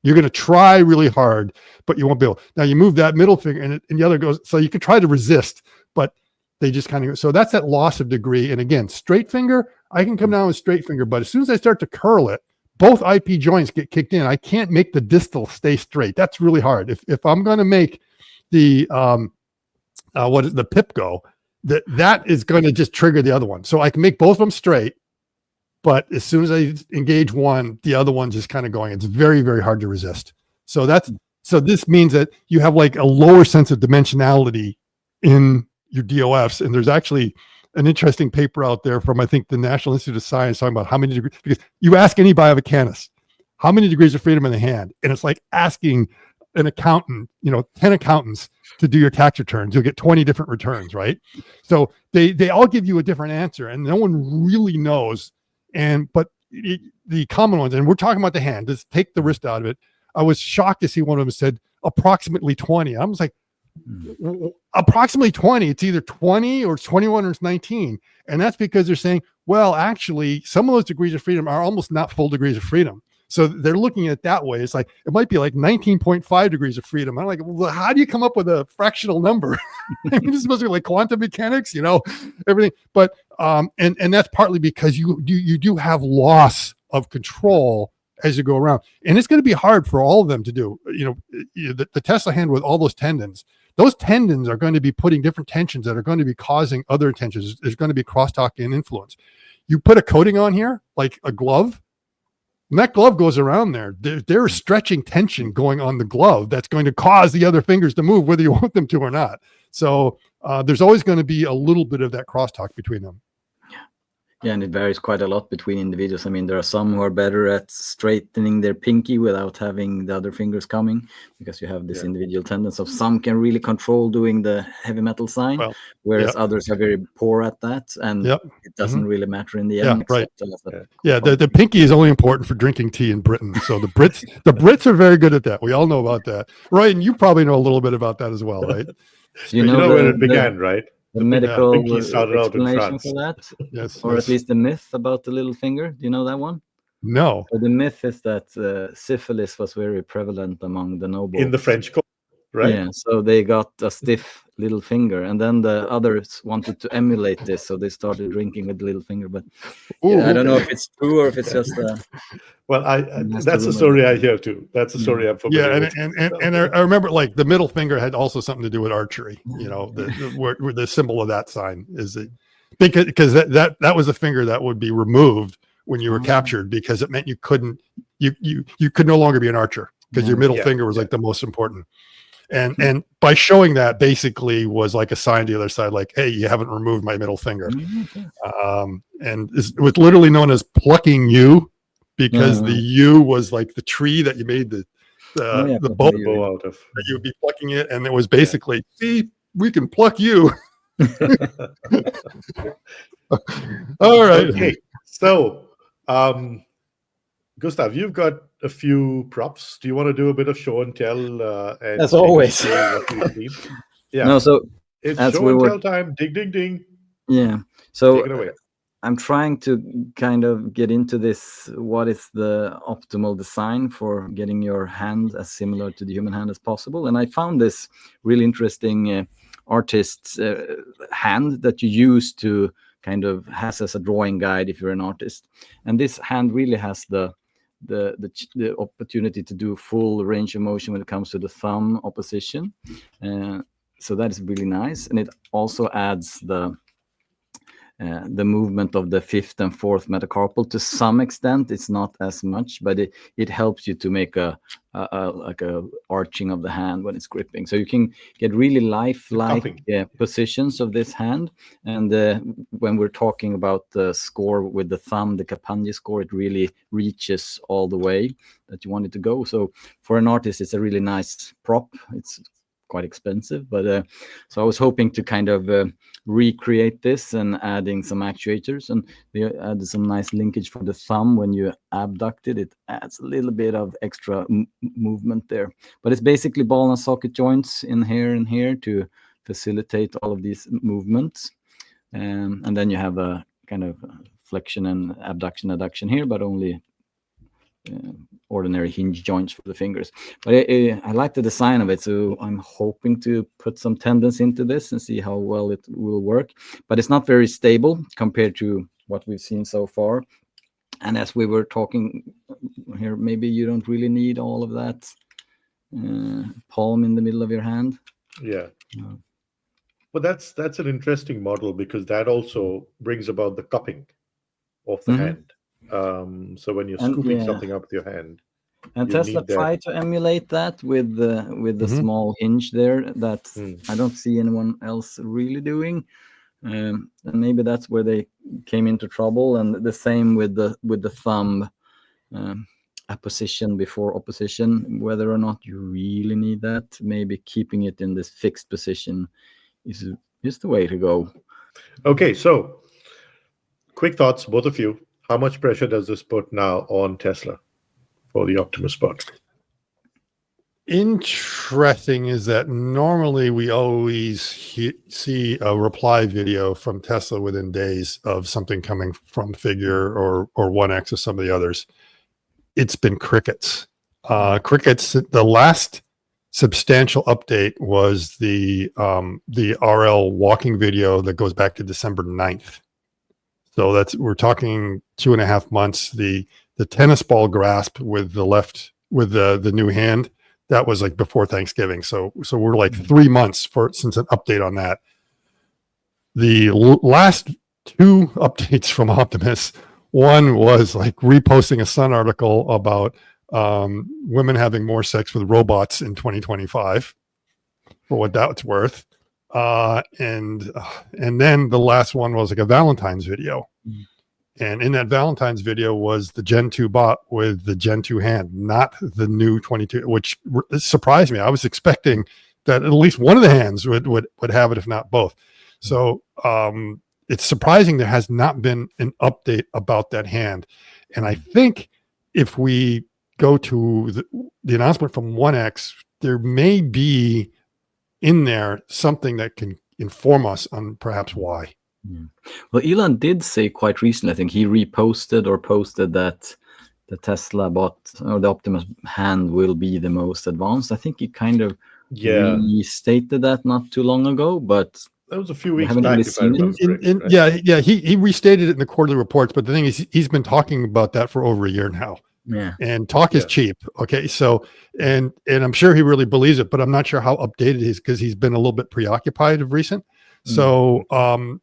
S2: You're going to try really hard, but you won't be able. Now you move that middle finger and the other goes, so you can try to resist, but they just kind of, so that's that loss of degree. And again, straight finger, I can come down with straight finger, but as soon as I start to curl it, both IP joints get kicked in. I can't make the distal stay straight. That's really hard. If I'm going to make the, the pip go, that is going to just trigger the other one. So I can make both of them straight, but as soon as I engage one, the other one's just kind of going. It's very, very hard to resist. So this means that you have like a lower sense of dimensionality in your DOFs. And there's actually an interesting paper out there from, I think, the National Institute of Science talking about how many degrees, because you ask any biomechanist, how many degrees of freedom in the hand? And it's like asking an accountant, 10 accountants to do your tax returns. You'll get 20 different returns, right? So they all give you a different answer, and no one really knows. But the common ones, and we're talking about the hand, just take the wrist out of it. I was shocked to see one of them said approximately 20. I was like, approximately 20. It's either 20 or it's 21 or it's 19. And that's because they're saying, well, actually, some of those degrees of freedom are almost not full degrees of freedom. So they're looking at it that way. It's like, it might be like 19.5 degrees of freedom. I'm like, well, how do you come up with a fractional number? I mean, this is supposed to be like quantum mechanics, everything. But, and that's partly because you do have loss of control as you go around. And it's going to be hard for all of them to do. The Tesla hand with all those tendons are going to be putting different tensions that are going to be causing other tensions. There's going to be crosstalk and influence. You put a coating on here, like a glove, and that glove goes around there. There's stretching tension going on the glove that's going to cause the other fingers to move, whether you want them to or not. So there's always going to be a little bit of that crosstalk between them.
S4: Yeah, and it varies quite a lot between individuals. I mean, there are some who are better at straightening their pinky without having the other fingers coming, because you have this individual tendency. So some can really control doing the heavy metal sign, whereas others are very poor at that, and it doesn't really matter in the end.
S2: The pinky is only important for drinking tea in Britain. So the Brits are very good at that. We all know about that. Ryan, you probably know a little bit about that as well, right?
S1: So you know where it began, right?
S4: The medical
S1: explanation
S4: for that,
S2: yes,
S4: or at least the myth about the little finger. Do you know that one?
S2: No.
S4: So the myth is that syphilis was very prevalent among the nobles
S1: in the French court, right?
S4: Yeah, so they got a stiff little finger, and then the others wanted to emulate this, so they started drinking with the little finger. But I don't know if it's true or if it's just
S1: well, that's a story I hear too. That's a story I'm familiar with.
S2: And I remember, like, the middle finger had also something to do with archery. You know, where the symbol of that sign is because that was a finger that would be removed when you were captured, because it meant you could no longer be an archer, because your middle finger was like the most important. And by showing that, basically was like a sign to the other side, like, hey, you haven't removed my middle finger. And it was literally known as plucking you, because the U was like the tree that you made the bow out of. You would be plucking it, and it was basically, see, we can pluck you. All right.
S1: Okay. So, Gustav, you've got a few props. Do you want to do a bit of show and tell? And
S4: as always.
S1: Yeah.
S4: No, so
S1: it's show and tell time. Ding, ding, ding.
S4: Yeah. So
S1: take it away.
S4: I'm trying to kind of get into this. What is the optimal design for getting your hand as similar to the human hand as possible? And I found this really interesting artist's hand that you use to kind of has as a drawing guide if you're an artist. And this hand really has the opportunity to do full range of motion when it comes to the thumb opposition. So that is really nice. And it also adds the movement of the fifth and fourth metacarpal to some extent. It's not as much, but it helps you to make a arching of the hand when it's gripping. So you can get really lifelike positions of this hand. And when we're talking about the score with the thumb, the Capagni score, it really reaches all the way that you want it to go. So for an artist, it's a really nice prop. It's quite expensive, but so I was hoping to kind of recreate this and adding some actuators, and they added some nice linkage for the thumb. When you abduct it adds a little bit of extra movement there, but it's basically ball and socket joints in here and here to facilitate all of these movements, and then you have a kind of flexion and abduction adduction here, but only ordinary hinge joints for the fingers. But I like the design of it, so I'm hoping to put some tendons into this and see how well it will work. But it's not very stable compared to what we've seen so far. And as we were talking here, maybe you don't really need all of that palm in the middle of your hand.
S1: Yeah. But that's an interesting model, because that also brings about the cupping of the hand. So when you're scooping something up with your hand,
S4: and Tesla tried to emulate that with the small hinge there that I don't see anyone else really doing, and maybe that's where they came into trouble. And the same with the thumb apposition before opposition, whether or not you really need that. Maybe keeping it in this fixed position is the way to go.
S1: Okay, so quick thoughts, both of you. How much pressure does this put now on Tesla for the Optimus bot?
S2: Interesting is that normally we always see a reply video from Tesla within days of something coming from Figure or 1X or some of the others. It's been crickets. The last substantial update was the RL walking video that goes back to December 9th. So we're talking 2.5 months. The tennis ball grasp with the new hand, that was like before Thanksgiving. So we're like 3 months since an update on that. The last 2 updates from Optimus, one was like reposting a Sun article about women having more sex with robots in 2025, for what that's worth. And then the last one was like a Valentine's video. And in that Valentine's video was the Gen 2 bot with the Gen 2 hand, not the new 22, which surprised me. I was expecting that at least one of the hands would have it, if not both. So it's surprising there has not been an update about that hand. And I think if we go to the announcement from 1X, there may be in there something that can inform us on perhaps why.
S4: Well, Elon did say quite recently, I think he reposted or posted that the Tesla bot or the Optimus hand will be the most advanced. I think he kind of restated that not too long ago, but
S1: that was a few weeks
S4: back.
S1: Really if I remember correctly,
S2: right? Yeah, he restated it in the quarterly reports, but the thing is, he's been talking about that for over a year now.
S4: Yeah,
S2: and talk is cheap. Okay, so and I'm sure he really believes it, but I'm not sure how updated he is because he's been a little bit preoccupied of recent. So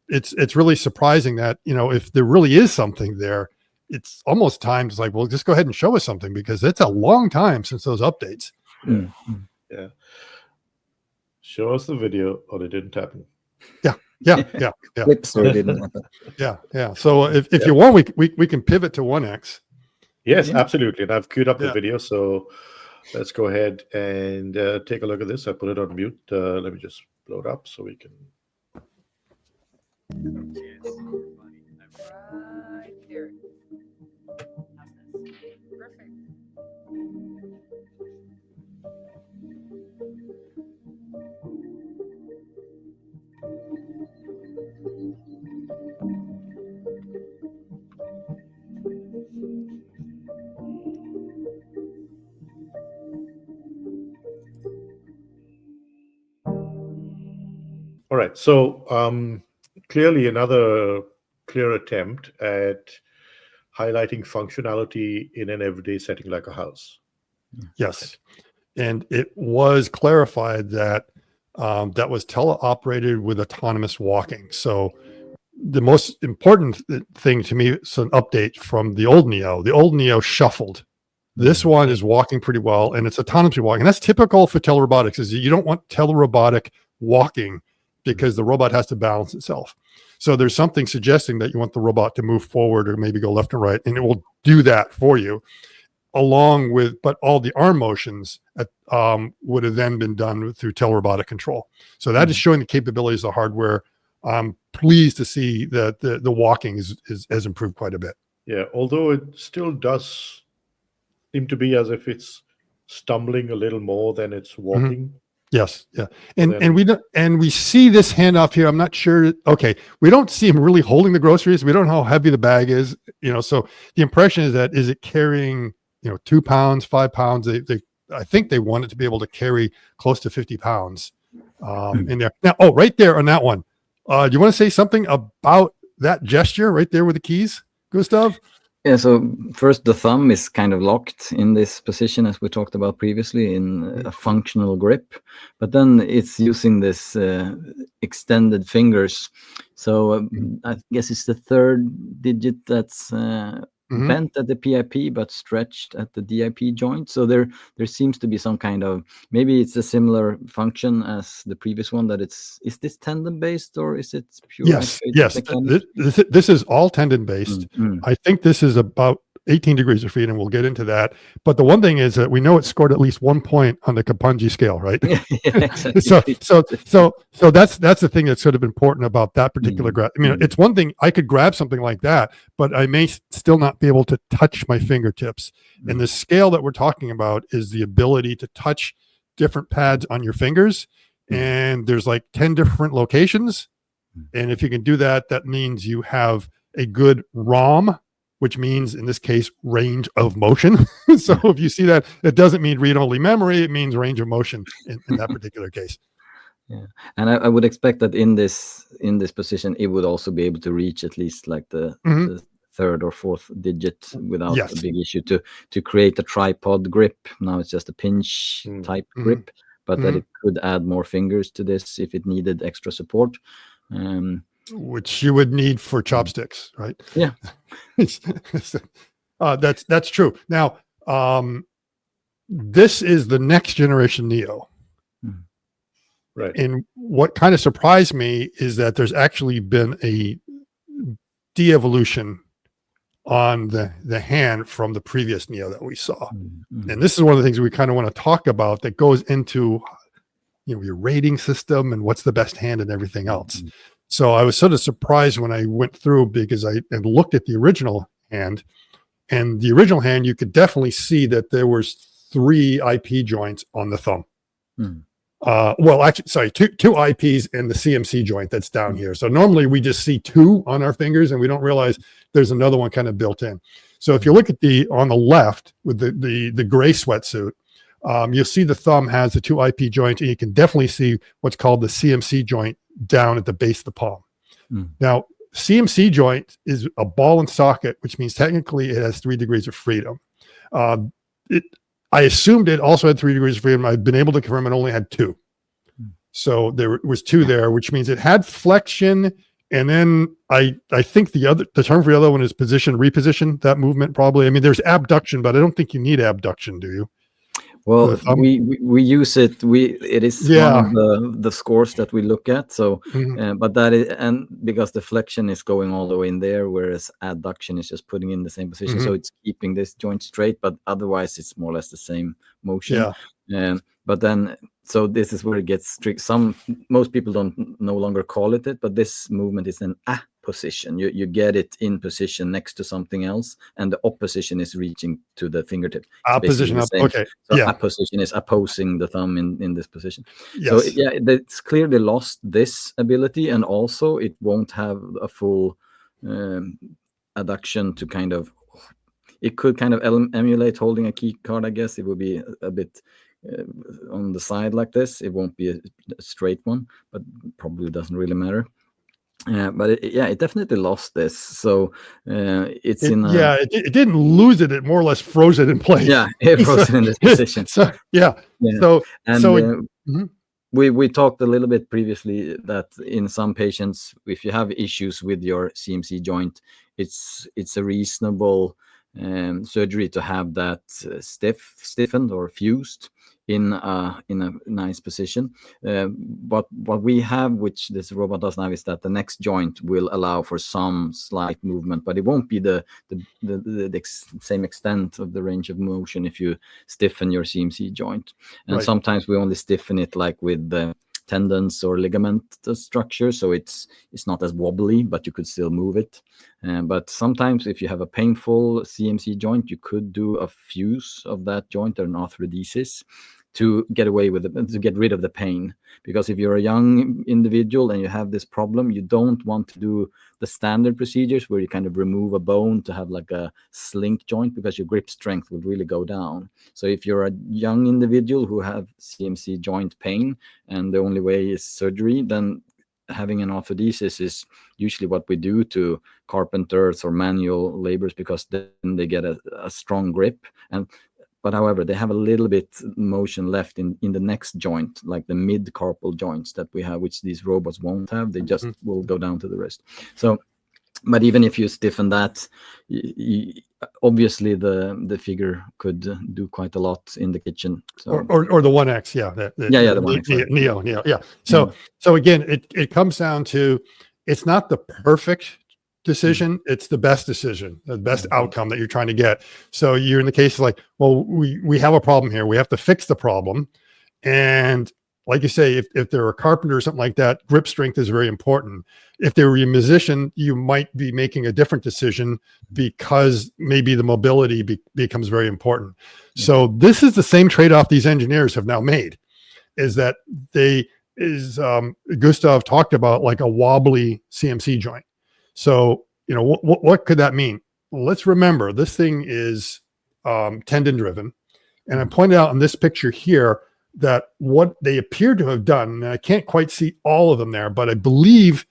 S2: it's really surprising that, you know, if there really is something there, it's almost time to like, well, just go ahead and show us something, because it's a long time since those updates.
S1: Yeah. Show us the video or it didn't happen.
S2: Yeah.
S4: Clips or it didn't happen.
S2: Yeah. So if you want, we can pivot to 1X.
S1: Yes, absolutely. And I've queued up the video, so let's go ahead and take a look at this. I put it on mute. Let me just blow it up so we can.
S5: Right there. How's this? Perfect.
S1: All right. So clearly another clear attempt at highlighting functionality in an everyday setting like a house.
S2: Yes. And it was clarified that that was teleoperated with autonomous walking. So the most important thing to me is an update from the old Neo. The old Neo shuffled. This one is walking pretty well, and it's autonomously walking. And that's typical for telerobotics, is you don't want telerobotic walking because the robot has to balance itself. So there's something suggesting that you want the robot to move forward or maybe go left and right, and it will do that for you, along with, but all the arm motions would have then been done through telerobotic control. So that is showing the capabilities of the hardware. I'm pleased to see that the walking has improved quite a bit.
S1: Yeah, although it still does seem to be as if it's stumbling a little more than it's walking.
S2: Yes, yeah, and we see this handoff here. I'm not sure. Okay, we don't see him really holding the groceries. We don't know how heavy the bag is. You know, so the impression is that is it carrying 2 pounds, 5 pounds? I think they want it to be able to carry close to 50 pounds in there. Now, right there on that one. Do you want to say something about that gesture right there with the keys, Gustav?
S4: Yeah, so first the thumb is kind of locked in this position, as we talked about previously, in a functional grip, but then it's using this extended fingers. So I guess it's the third digit that's bent at the PIP but stretched at the DIP joint. So there seems to be some kind of, maybe it's a similar function as the previous one, that is this tendon based or is it pure?
S2: Yes. This is all tendon based. I think this is about 18 degrees of freedom. We'll get into that. But the one thing is that we know it scored at least 1 point on the Kapunji scale, right?
S4: Exactly.
S2: So that's the thing that's sort of important about that particular grab. I mean, it's one thing I could grab something like that, but I may still not be able to touch my fingertips. And the scale that we're talking about is the ability to touch different pads on your fingers. And there's like 10 different locations. And if you can do that, that means you have a good ROM, which means in this case, range of motion. So if you see that, it doesn't mean read-only memory, it means range of motion in that particular case.
S4: Yeah, and I would expect that in this position, it would also be able to reach at least like the third or fourth digit without a big issue to create a tripod grip. Now it's just a pinch type grip, but that it could add more fingers to this if it needed extra support.
S2: Which you would need for chopsticks, right?
S4: Yeah.
S2: That's true. Now, this is the next generation Neo.
S1: Right.
S2: And what kind of surprised me is that there's actually been a de-evolution on the hand from the previous Neo that we saw. And this is one of the things we kind of want to talk about that goes into, your rating system and what's the best hand and everything else. So I was sort of surprised when I went through, because I had looked at the original hand, and the original hand, you could definitely see that there was 3 IP joints on the thumb. Well, actually, sorry, two IPs and the CMC joint that's down here. So normally we just see 2 on our fingers and we don't realize there's another one kind of built in. So if you look at on the left with the gray sweatsuit, you'll see the thumb has the 2 IP joints, and you can definitely see what's called the CMC joint down at the base of the palm. Now, CMC joint is a ball and socket, which means technically it has 3 degrees of freedom. I assumed it also had 3 degrees of freedom. I've been able to confirm it only had 2. So there was 2 there, which means it had flexion. And then I think the term for the other one is position, reposition, that movement probably. I mean, there's abduction, but I don't think you need abduction, do you?
S4: Well, we use it. It is one of the scores that we look at. So, but that is, and because the flexion is going all the way in there, whereas adduction is just putting in the same position, so it's keeping this joint straight. But otherwise, it's more or less the same motion. But then, so this is where it gets strict. Most people don't no longer call it, but this movement is an position. You get it in position next to something else, and the opposition is reaching to the fingertip.
S2: Position up. Okay.
S4: So position is opposing the thumb in this position. So it's clearly lost this ability, and also it won't have a full adduction to kind of. It could kind of emulate holding a key card. I guess it would be a bit on the side like this. It won't be a straight one, but probably doesn't really matter. But it definitely lost this. So it didn't
S2: lose it. It more or less froze it in place.
S4: Yeah, it froze it in this position. We talked a little bit previously that in some patients, if you have issues with your CMC joint, it's a reasonable surgery to have that stiffened or fused in a nice position. But what we have, which this robot doesn't have, is that the next joint will allow for some slight movement, but it won't be the same extent of the range of motion if you stiffen your CMC joint. And sometimes we only stiffen it like with the tendons or ligament structure, so it's not as wobbly, but you could still move it. But sometimes if you have a painful CMC joint, you could do a fuse of that joint or an arthrodesis to get away with it, to get rid of the pain. Because if you're a young individual and you have this problem, you don't want to do the standard procedures where you kind of remove a bone to have like a slink joint, because your grip strength would really go down. So if you're a young individual who have CMC joint pain and the only way is surgery, then having an arthrodesis is usually what we do to carpenters or manual laborers, because then they get a strong grip. But however, they have a little bit motion left in the next joint, like the mid-carpal joints that we have, which these robots won't have. They just will go down to the wrist. So, but even if you stiffen that, obviously the figure could do quite a lot in the kitchen. So.
S2: Or the 1X, the 1X, Neo, yeah. So again, it comes down to, it's not the perfect decision, it's the best decision, the best outcome that you're trying to get. So you're in the case of like, well, we have a problem here, we have to fix the problem. And like you say, if they're a carpenter or something like that, grip strength is very important. If they were a musician, you might be making a different decision because maybe the mobility becomes very important. So this is the same trade-off these engineers have now made, is that Gustav talked about like a wobbly CMC joint. So, what could that mean? Well, let's remember, this thing is tendon driven. And I pointed out in this picture here that what they appear to have done, and I can't quite see all of them there, but I believe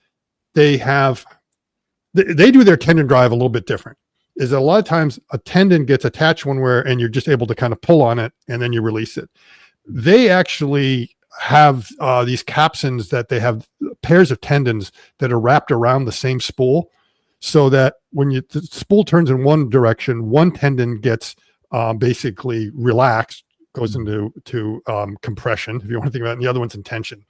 S2: they do their tendon drive a little bit different. Is that a lot of times a tendon gets attached one where, and you're just able to kind of pull on it and then you release it. They actually have these capsins that they have pairs of tendons that are wrapped around the same spool, so that when the spool turns in one direction, one tendon gets basically relaxed, goes into compression, if you want to think about it, and the other one's in tension.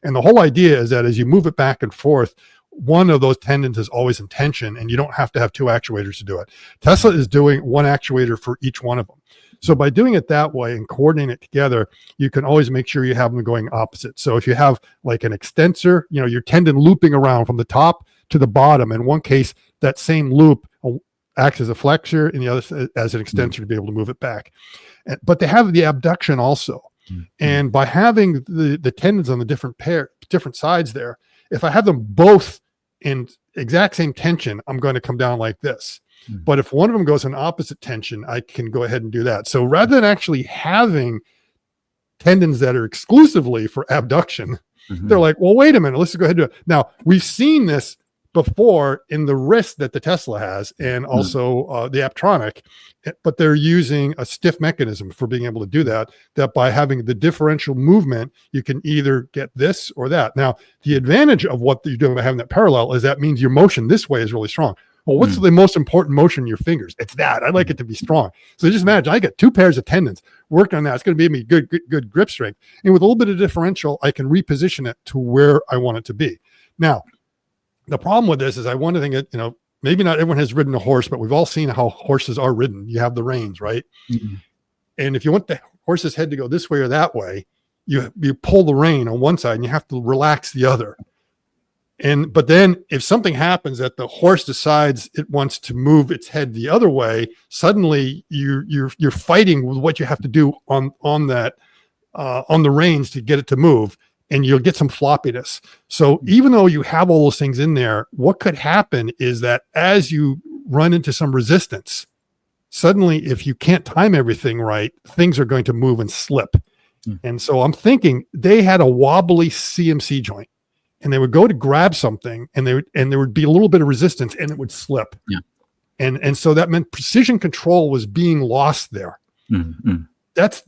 S2: And the whole idea is that as you move it back and forth, one of those tendons is always in tension, and you don't have to have 2 actuators to do it. Tesla is doing 1 actuator for each one of them. So by doing it that way and coordinating it together, you can always make sure you have them going opposite. So if you have like an extensor, your tendon looping around from the top to the bottom, in one case, that same loop acts as a flexor, and the other as an extensor to be able to move it back. But they have the abduction also. And by having the tendons on the different sides there, if I have them both in exact same tension, I'm going to come down like this. But if one of them goes in opposite tension, I can go ahead and do that. So rather than actually having tendons that are exclusively for abduction, they're like, well, wait a minute, let's go ahead and do it. Now, we've seen this before in the wrist that the Tesla has, and also the Aptronic, but they're using a stiff mechanism for being able to do that by having the differential movement, you can either get this or that. Now, the advantage of what you're doing by having that parallel is that means your motion this way is really strong. Well, what's the most important motion in your fingers? It's that. I like it to be strong. So just imagine I got 2 pairs of tendons working on that. It's going to give me good grip strength. And with a little bit of differential, I can reposition it to where I want it to be. Now, the problem with this is one thing that, maybe not everyone has ridden a horse, but we've all seen how horses are ridden. You have the reins, right? And if you want the horse's head to go this way or that way, you pull the rein on one side and you have to relax the other. But then if something happens that the horse decides it wants to move its head the other way, suddenly you're fighting with what you have to do on the reins to get it to move, and you'll get some floppiness. So even though you have all those things in there, what could happen is that as you run into some resistance, suddenly if you can't time everything right, things are going to move and slip. And so I'm thinking they had a wobbly CMC joint, and they would go to grab something, and there would be a little bit of resistance, and it would slip. And so that meant precision control was being lost there. That's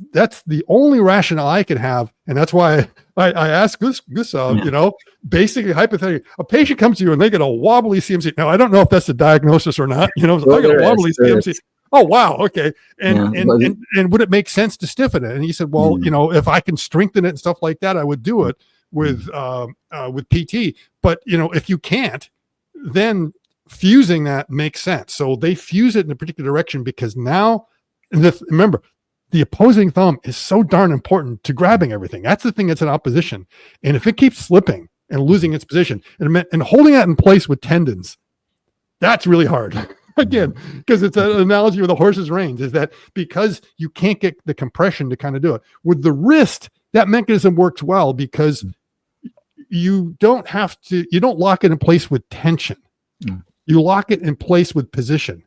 S2: the only rationale I could have, and that's why I asked Gustav, basically hypothetically, a patient comes to you and they get a wobbly CMC. Now I don't know if that's the diagnosis or not. I got a wobbly CMC. Oh wow, okay. And would it make sense to stiffen it? And he said, well, if I can strengthen it and stuff like that, I would do it with PT. But if you can't, then fusing that makes sense. So they fuse it in a particular direction because now, remember, the opposing thumb is so darn important to grabbing everything. That's the thing that's in opposition. And if it keeps slipping and losing its position and holding that in place with tendons, that's really hard. Again, because it's an analogy with a horse's reins, is that because you can't get the compression to kind of do it. With the wrist, that mechanism works well because you don't lock it in place with tension. You lock it in place with position.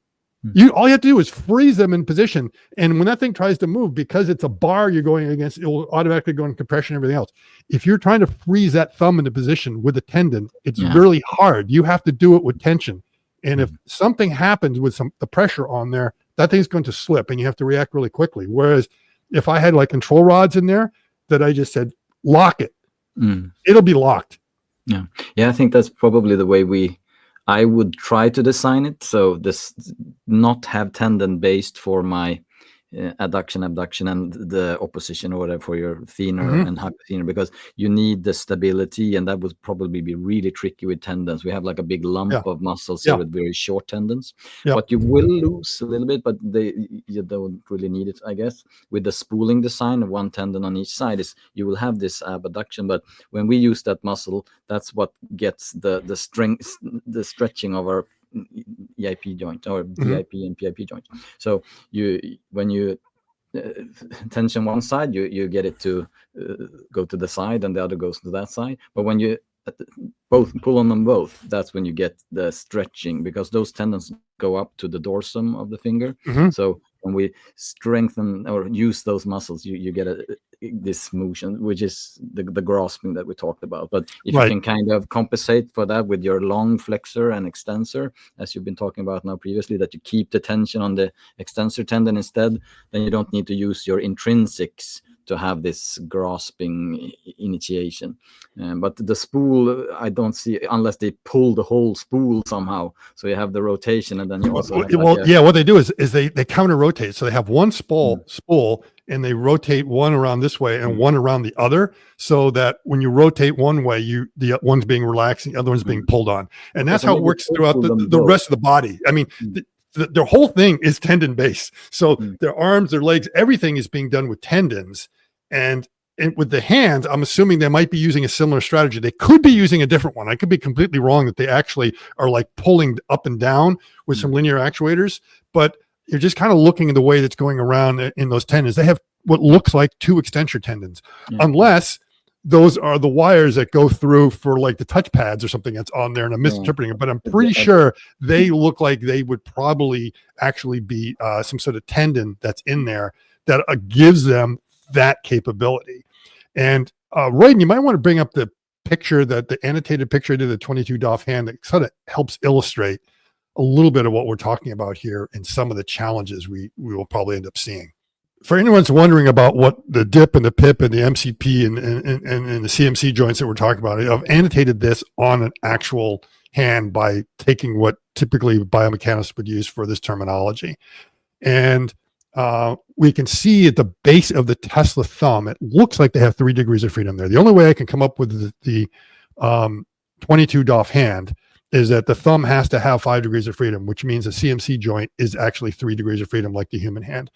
S2: All you have to do is freeze them in position. And when that thing tries to move, because it's a bar you're going against, it will automatically go in compression and everything else. If you're trying to freeze that thumb into position with a tendon, it's really hard. You have to do it with tension. And if something happens with the pressure on there, that thing's going to slip and you have to react really quickly. Whereas if I had like control rods in there that I just said, lock it, it'll be locked.
S4: Yeah. I think that's probably the way I would try to design it. So this not have tendon based for my adduction, abduction, and the opposition or whatever for your thenar and hypothenar, because you need the stability, and that would probably be really tricky with tendons. We have like a big lump of muscles here with very short tendons, but you will lose a little bit, but you don't really need it, I guess. With the spooling design of one tendon on each side, is you will have this abduction, but when we use that muscle, that's what gets the strength, the stretching of our EIP joint or DIP and PIP joint. So when you tension one side, you get it to go to the side, and the other goes to that side. But when you both pull on them both, that's when you get the stretching, because those tendons go up to the dorsum of the finger. So when we strengthen or use those muscles, you get this motion, which is the grasping that we talked about. But if you can kind of compensate for that with your long flexor and extensor, as you've been talking about now previously, that you keep the tension on the extensor tendon instead, then you don't need to use your intrinsics to have this grasping initiation. But the spool, I don't see, unless they pull the whole spool somehow. So you have the rotation, and then you also have
S2: what they do is they counter rotate. So they have one spool, and they rotate one around this way and one around the other, so that when you rotate one way, the one's being relaxed, and the other one's being pulled on, and that's how it works throughout the rest of the body. I mean, their whole thing is tendon based. So their arms, their legs, everything is being done with tendons, and with the hands, I'm assuming they might be using a similar strategy. They could be using a different one. I could be completely wrong that they actually are like pulling up and down with some linear actuators, but you're just kind of looking at the way that's going around in those tendons. They have what looks like two extensor tendons, unless those are the wires that go through for like the touch pads or something that's on there, and I'm misinterpreting it, but I'm pretty sure they look like they would probably actually be some sort of tendon that's in there that gives them that capability. And Royden, you might want to bring up the picture, that the annotated picture to the 22 DOF hand, that sort of helps illustrate a little bit of what we're talking about here and some of the challenges we will probably end up seeing. For anyone who's wondering about what the dip and the pip and the MCP and the CMC joints that we're talking about, I've annotated this on an actual hand by taking what typically biomechanists would use for this terminology. And we can see at the base of the Tesla thumb, it looks like they have 3 degrees of freedom there. The only way I can come up with the 22 DOF hand is that the thumb has to have 5 degrees of freedom, which means a CMC joint is actually 3 degrees of freedom like the human hand.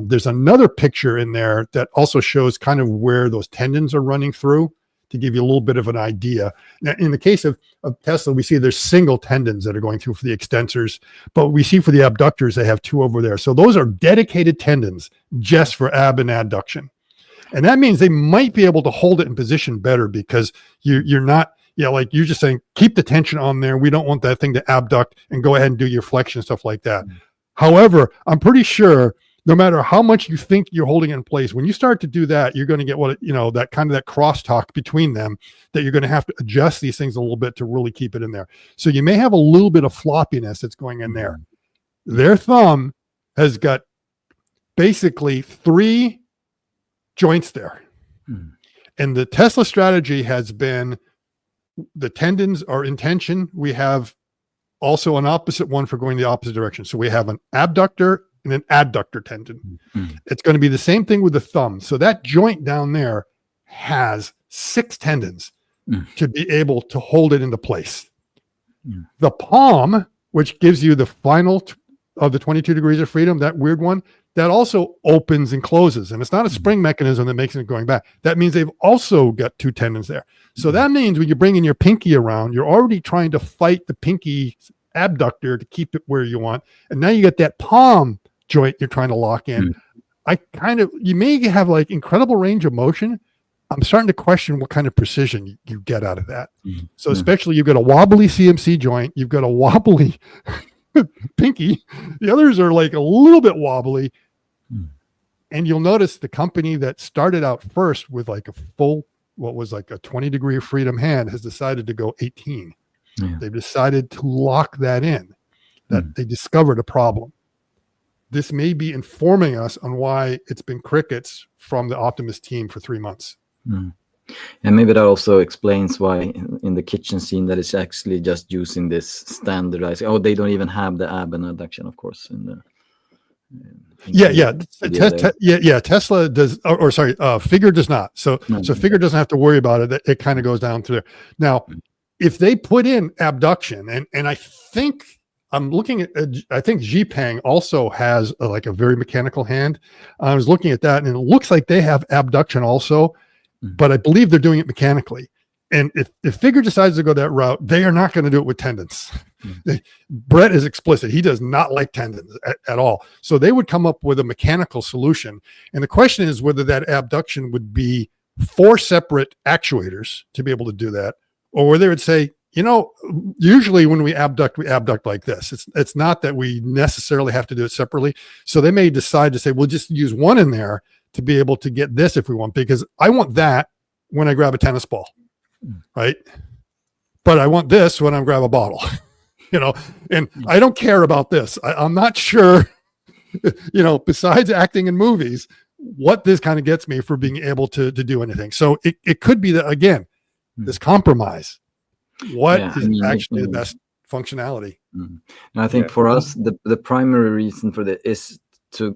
S2: There's another picture in there that also shows kind of where those tendons are running through to give you a little bit of an idea. Now, in the case of Tesla, we see there's single tendons that are going through for the extensors, but we see for the abductors, they have 2 over there. So those are dedicated tendons just for ab and adduction. And that means they might be able to hold it in position better, because you're not, like you're just saying, keep the tension on there. We don't want that thing to abduct, and go ahead and do your flexion, stuff like that. However, I'm pretty sure no matter how much you think you're holding it in place, when you start to do that, you're going to get that kind of that crosstalk between them, that you're going to have to adjust these things a little bit to really keep it in there. So you may have a little bit of floppiness that's going in there. Their thumb has got basically 3 joints there. And the Tesla strategy has been, the tendons are in tension. We have also an opposite one for going the opposite direction. So we have an abductor and an adductor tendon. It's going to be the same thing with the thumb. So that joint down there has 6 tendons to be able to hold it into place. The palm, which gives you the final of the 22 degrees of freedom, that weird one, that also opens and closes. And it's not a spring mechanism that makes it going back. That means they've also got 2 tendons there. So that means when you're bringing your pinky around, you're already trying to fight the pinky abductor to keep it where you want. And now you got that palm joint you're trying to lock in. You may have like incredible range of motion. I'm starting to question what kind of precision you get out of that. So especially, you've got a wobbly CMC joint, you've got a wobbly pinky, the others are like a little bit wobbly. And you'll notice the company that started out first with like a full, what was like a 20 degree of freedom hand, has decided to go 18. They've decided to lock that in, that they discovered a problem. This may be informing us on why it's been crickets from the Optimus team for 3 months.
S4: And maybe that also explains why in the kitchen scene that it's actually just using this standardized. They don't even have the ab and adduction, of course. Tesla does, Figure does not. So Figure doesn't have to worry about it. It kind of goes down to there. Now, if they put in abduction, and I think I'm looking at, I think Xipeng also has a very mechanical hand. I was looking at that, and it looks like they have abduction also, but I believe they're doing it mechanically. And if Figure decides to go that route, they are not going to do it with tendons. Brett is explicit. He does not like tendons at all. So they would come up with a mechanical solution. And the question is whether that abduction would be 4 separate actuators to be able to do that, or whether they would say, usually when we abduct like this. It's not that we necessarily have to do it separately. So they may decide to say, we'll just use one in there to be able to get this if we want, because I want that when I grab a tennis ball, right? But I want this when I grab a bottle, and I don't care about this. I'm not sure, besides acting in movies,
S2: what this kind of gets me for being able to do anything. So it could be that, again, this compromise. What is actually the best functionality?
S4: And I think for us, the primary reason for that is to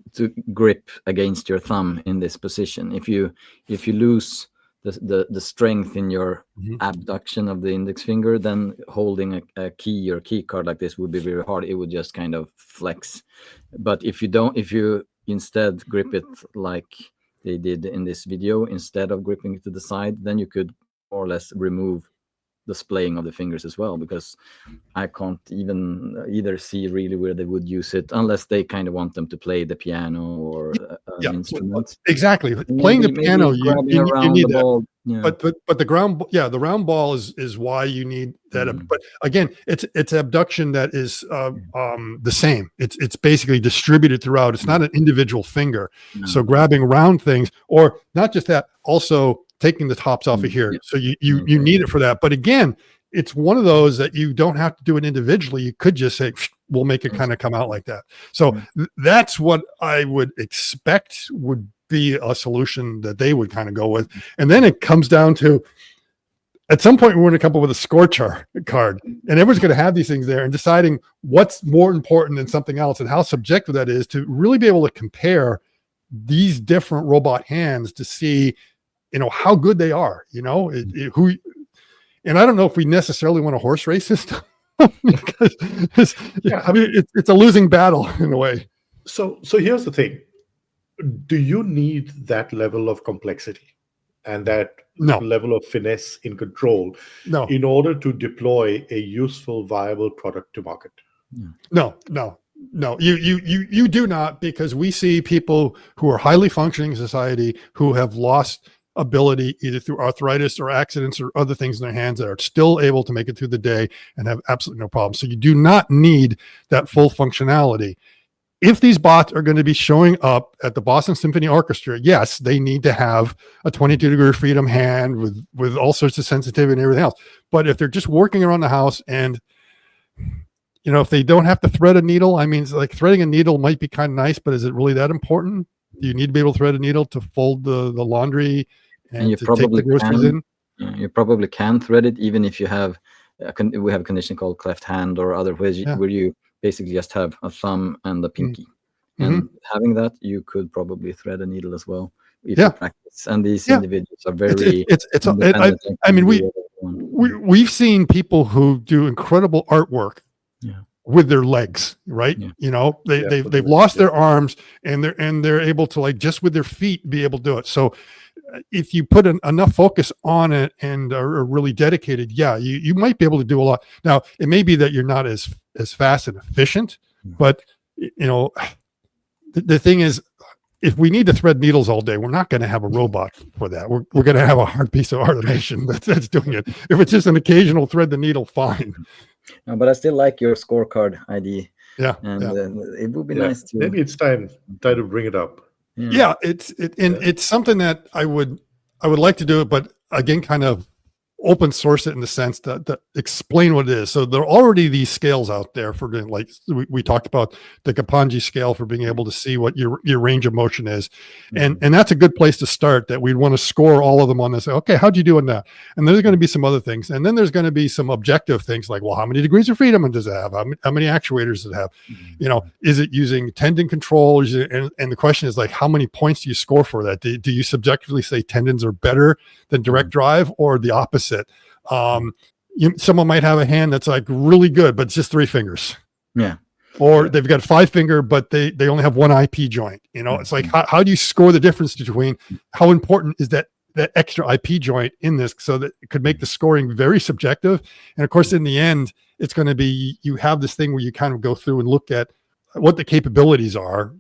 S4: grip against your thumb in this position. If you lose the strength in your abduction of the index finger, then holding a key or key card like this would be very hard. It would just kind of flex. But if you instead grip it like they did in this video, instead of gripping it to the side, then you could more or less remove the splaying of the fingers as well, because I can't even either see really where they would use it unless they kind of want them to play the piano or an instrument.
S2: Exactly. Playing the piano, you need that.
S4: Yeah.
S2: But the the round ball is why you need that. But again, it's abduction that is the same. It's basically distributed throughout. It's not an individual finger. So grabbing round things, or not just that, also taking the tops off of here. So you need it for that. But again, it's one of those that you don't have to do it individually. You could just say, we'll make it kind of come out like that. So that's what I would expect would be a solution that they would kind of go with. And then it comes down to, at some point, we're going to come up with a scorecard, and everyone's going to have these things there, and deciding what's more important than something else and how subjective that is, to really be able to compare these different robot hands to see, how good they are, and I don't know if we necessarily want a horse race system, because it's a losing battle in a way.
S1: So here's the thing. Do you need that level of complexity and that level of finesse in control in order to deploy a useful, viable product to market?
S2: No, you do not, because we see people who are highly functioning in society who have lost ability either through arthritis or accidents or other things in their hands that are still able to make it through the day and have absolutely no problem. So you do not need that full functionality. If these bots are going to be showing up at the Boston Symphony Orchestra, yes, they need to have a 22-degree freedom hand with all sorts of sensitivity and everything else. But if they're just working around the house and, if they don't have to thread a needle, I mean, it's like threading a needle might be kind of nice, but is it really that important? Do you need to be able to thread a needle to fold the laundry and you to
S4: probably
S2: take the groceries in?
S4: You probably can thread it, even if you have, we have a condition called cleft hand or other ways where you basically just have a thumb and a pinky. And having that, you could probably thread a needle as well if you practice. And these individuals are very
S2: we've seen people who do incredible artwork with their legs, right? They've lost their arms and they're able to, like, just with their feet be able to do it. So if you put enough focus on it and are really dedicated, you might be able to do a lot. Now, it may be that you're not as fast and efficient, but the thing is, if we need to thread needles all day, we're not going to have a robot for that. We're going to have a hard piece of automation that's doing it. If it's just an occasional thread the needle, fine.
S4: But I still like your scorecard idea. It would be nice to.
S1: Maybe it's time to bring it up.
S2: It's something that I would like to do it, but again, kind of open source it in the sense that explain what it is. So there are already these scales out there for doing, like we talked about the Kapanji scale for being able to see what your range of motion is. And that's a good place to start, that we'd want to score all of them on this. Okay, how'd you do on that? And there's going to be some other things. And then there's going to be some objective things like, well, how many degrees of freedom does it have? How many actuators does it have? Is it using tendon control? And the question is, like, how many points do you score for that? Do you subjectively say tendons are better than direct drive, or the opposite? Someone might have a hand that's like really good, but it's just 3 fingers. Or they've got 5 finger, but they only have 1 IP joint. It's like, how do you score the difference between how important is that extra IP joint in this, so that it could make the scoring very subjective. And of course, in the end, it's going to be, you have this thing where you kind of go through and look at what the capabilities are.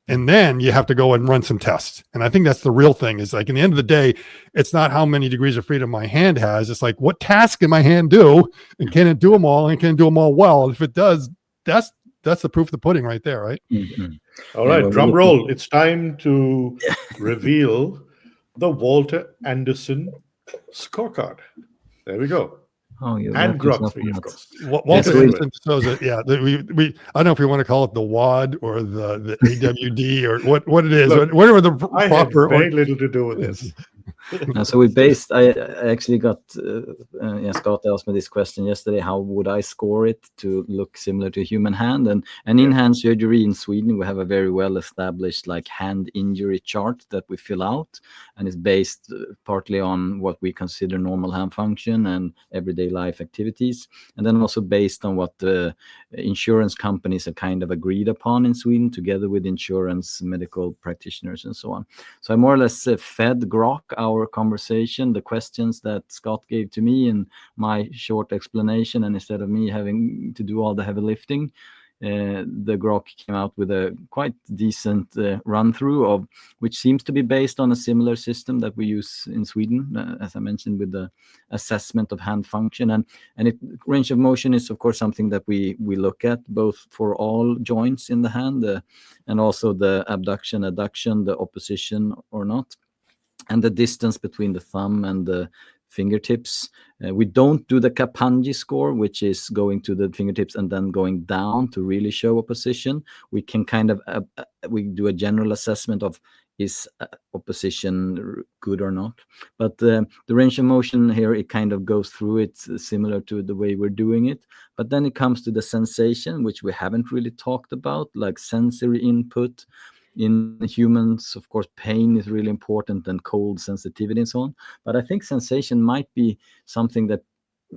S2: And then you have to go and run some tests. And I think that's the real thing, is like, in the end of the day, it's not how many degrees of freedom my hand has. It's like, what task can my hand do? And can it do them all? And can it do them all well? And if it does, that's the proof of the pudding right there, right?
S1: All right, drum roll. It's time to reveal the Walter Andersson scorecard. There we go.
S4: Oh, you
S1: And
S4: reference
S1: Grok 3, of
S4: that.
S1: course.
S2: Walter
S1: Yes,
S2: Andersson shows it. Yeah, we I don't know if we want to call it the WAD or the AWD or what it is.
S1: Look,
S2: whatever the
S1: I had
S2: proper.
S1: very little to do with this.
S4: So we based. I actually got Scott asked me this question yesterday. How would I score it to look similar to a human hand? And in hand surgery in Sweden, we have a very well established like hand injury chart that we fill out, and it's based partly on what we consider normal hand function and everyday life activities, and then also based on what the insurance companies have kind of agreed upon in Sweden, together with insurance, medical practitioners, and so on. So I more or less fed Grok our conversation, the questions that Scott gave to me and my short explanation, and instead of me having to do all the heavy lifting, the Grok came out with a quite decent run through of which seems to be based on a similar system that we use in Sweden, as I mentioned, with the assessment of hand function. And range of motion is of course something that we look at both for all joints in the hand and also the abduction, adduction, the opposition or not, and the distance between the thumb and the fingertips. We don't do the Kapanji score, which is going to the fingertips and then going down to really show a position. We can kind of we do a general assessment of is opposition good or not. But the range of motion here, it kind of goes through it similar to the way we're doing it. But then it comes to the sensation, which we haven't really talked about, like sensory input. In humans, of course, pain is really important, and cold sensitivity and so on. But I think sensation might be something that,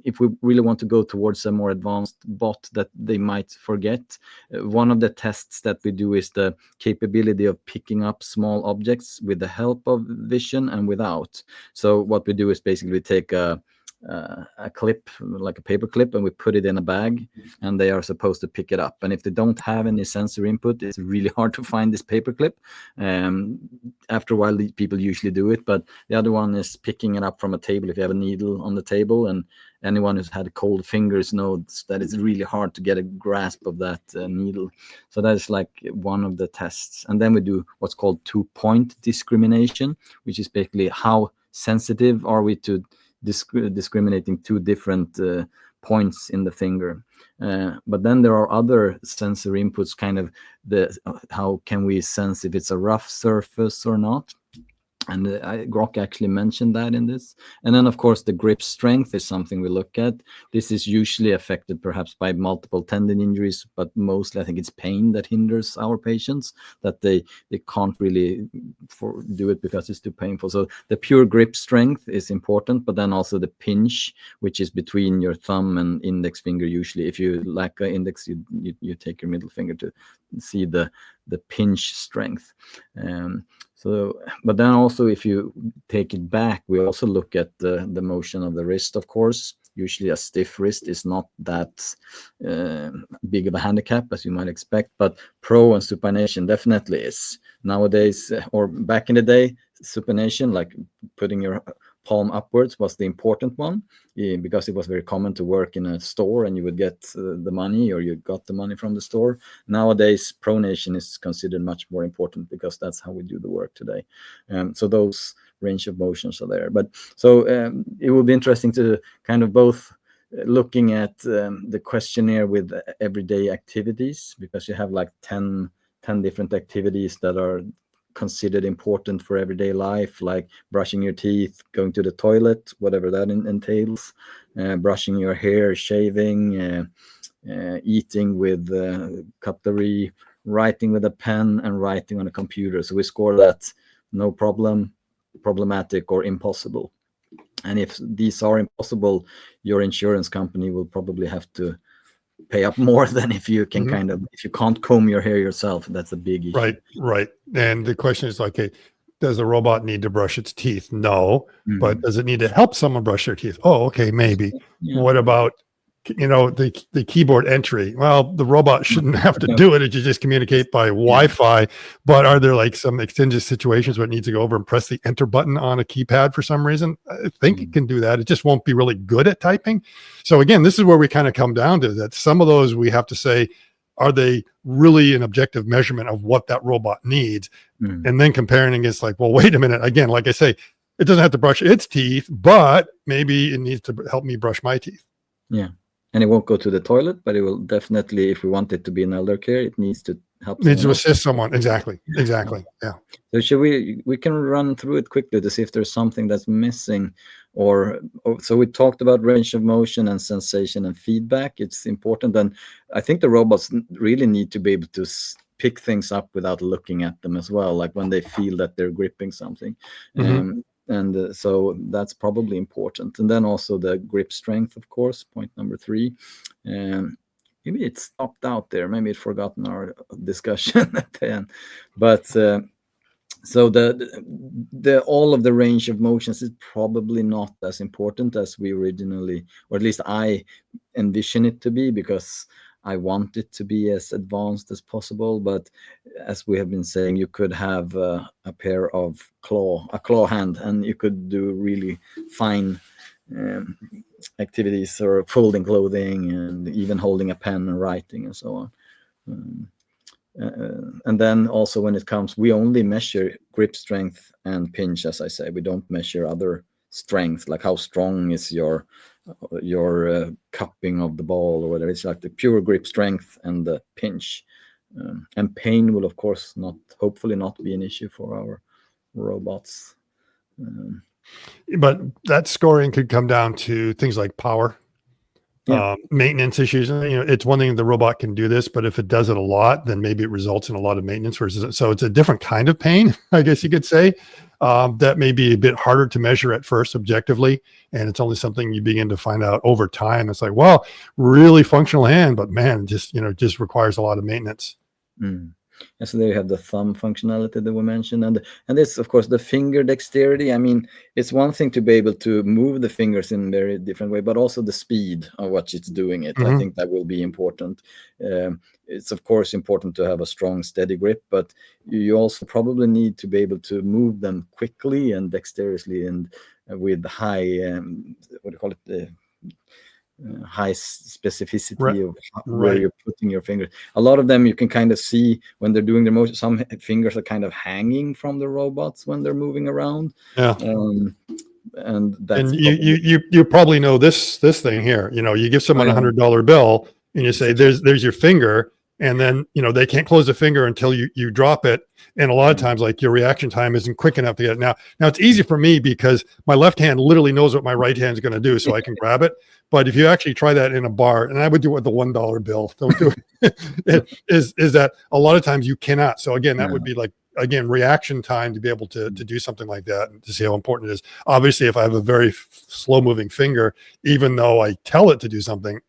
S4: if we really want to go towards a more advanced bot, that they might forget. One of the tests that we do is the capability of picking up small objects with the help of vision and without. So what we do is basically take a clip, like a paper clip, and we put it in a bag, and they are supposed to pick it up. And if they don't have any sensory input, it's really hard to find this paper clip. After a while, the people usually do it, but the other one is picking it up from a table. If you have a needle on the table, and anyone who's had cold fingers knows that it's really hard to get a grasp of that needle. So that's like one of the tests. And then we do what's called 2-point discrimination, which is basically how sensitive are we to discriminating two different points in the finger. But then there are other sensory inputs, kind of how can we sense if it's a rough surface or not. And Grok actually mentioned that in this. And then, of course, the grip strength is something we look at. This is usually affected perhaps by multiple tendon injuries, but mostly I think it's pain that hinders our patients, that they can't really do it because it's too painful. So the pure grip strength is important, but then also the pinch, which is between your thumb and index finger. Usually, if you lack an index, you take your middle finger to see the pinch strength. So, but then also if you take it back, we also look at the motion of the wrist, of course. Usually a stiff wrist is not that big of a handicap as you might expect, but pro and supination definitely is. Nowadays, or back in the day, supination, like putting your palm upwards, was the important one, because it was very common to work in a store and you would get the money, or you got the money from the store. Nowadays, pronation is considered much more important because that's how we do the work today. So those range of motions are there. But so it will be interesting to kind of both looking at the questionnaire with everyday activities, because you have like 10 different activities that are considered important for everyday life, like brushing your teeth, going to the toilet, whatever that entails, brushing your hair, shaving, eating with cutlery, writing with a pen, and writing on a computer. So we score that no problem, problematic, or impossible. And if these are impossible, your insurance company will probably have to pay up more than if you can kind of, if you can't comb your hair yourself. That's a big issue.
S2: Right. And the question is like, hey, does a robot need to brush its teeth? No. But does it need to help someone brush their teeth? Oh, okay, maybe. Yeah. What about, the keyboard entry? Well, the robot shouldn't have to do it. It should just communicate by Wi-Fi. But are there like some extended situations where it needs to go over and press the enter button on a keypad for some reason? I think it can do that. It just won't be really good at typing. So again, this is where we kind of come down to that. Some of those we have to say, are they really an objective measurement of what that robot needs? And then comparing against like, well, wait a minute. Again, like I say, it doesn't have to brush its teeth, but maybe it needs to help me brush my teeth.
S4: Yeah. And it won't go to the toilet, but it will definitely, if we want it to be an elder care, it needs to help.
S2: Needs to assist someone. Exactly. Yeah.
S4: So should we can run through it quickly to see if there's something that's missing, or so we talked about range of motion and sensation and feedback. It's important, and I think the robots really need to be able to pick things up without looking at them as well, like when they feel that they're gripping something. So that's probably important. And then also the grip strength, of course, point number 3. Maybe it stopped out there. Maybe it forgotten our discussion at the end. But so the all of the range of motions is probably not as important as we originally, or at least I envision it to be, because I want it to be as advanced as possible. But as we have been saying, you could have a pair of a claw hand, and you could do really fine activities, or folding clothing, and even holding a pen and writing and so on. And then also when it comes, we only measure grip strength and pinch, as I say. We don't measure other strength, like how strong is your cupping of the ball or whatever. It's like the pure grip strength and the pinch. And pain will, of course, hopefully not be an issue for our robots.
S2: But that scoring could come down to things like power, maintenance issues. It's one thing the robot can do this, but if it does it a lot, then maybe it results in a lot of maintenance. So it's a different kind of pain, I guess you could say, that may be a bit harder to measure at first objectively. And it's only something you begin to find out over time. It's like, well, really functional hand, but man, just requires a lot of maintenance.
S4: And so there you have the thumb functionality that we mentioned, and this, of course, the finger dexterity. I mean, it's one thing to be able to move the fingers in a very different way, but also the speed of what it's doing it. I think that will be important. It's of course important to have a strong, steady grip, but you also probably need to be able to move them quickly and dexterously, and with high what do you call it? High specificity of where you're putting your fingers. A lot of them you can kind of see when they're doing their motion. Some fingers are kind of hanging from the robots when they're moving around. And that's
S2: you probably know this thing here. You give someone $100 bill and you say, there's your finger, and then they can't close the finger until you drop it. And a lot of times, like, your reaction time isn't quick enough to get it. Now it's easy for me because my left hand literally knows what my right hand is going to do, so I can grab it. But if you actually try that in a bar, and I would do it with the $1 bill, don't do it, is that a lot of times you cannot. So again, that would be like, reaction time to be able to do something like that, and to see how important it is. Obviously, if I have a very slow moving finger, even though I tell it to do something,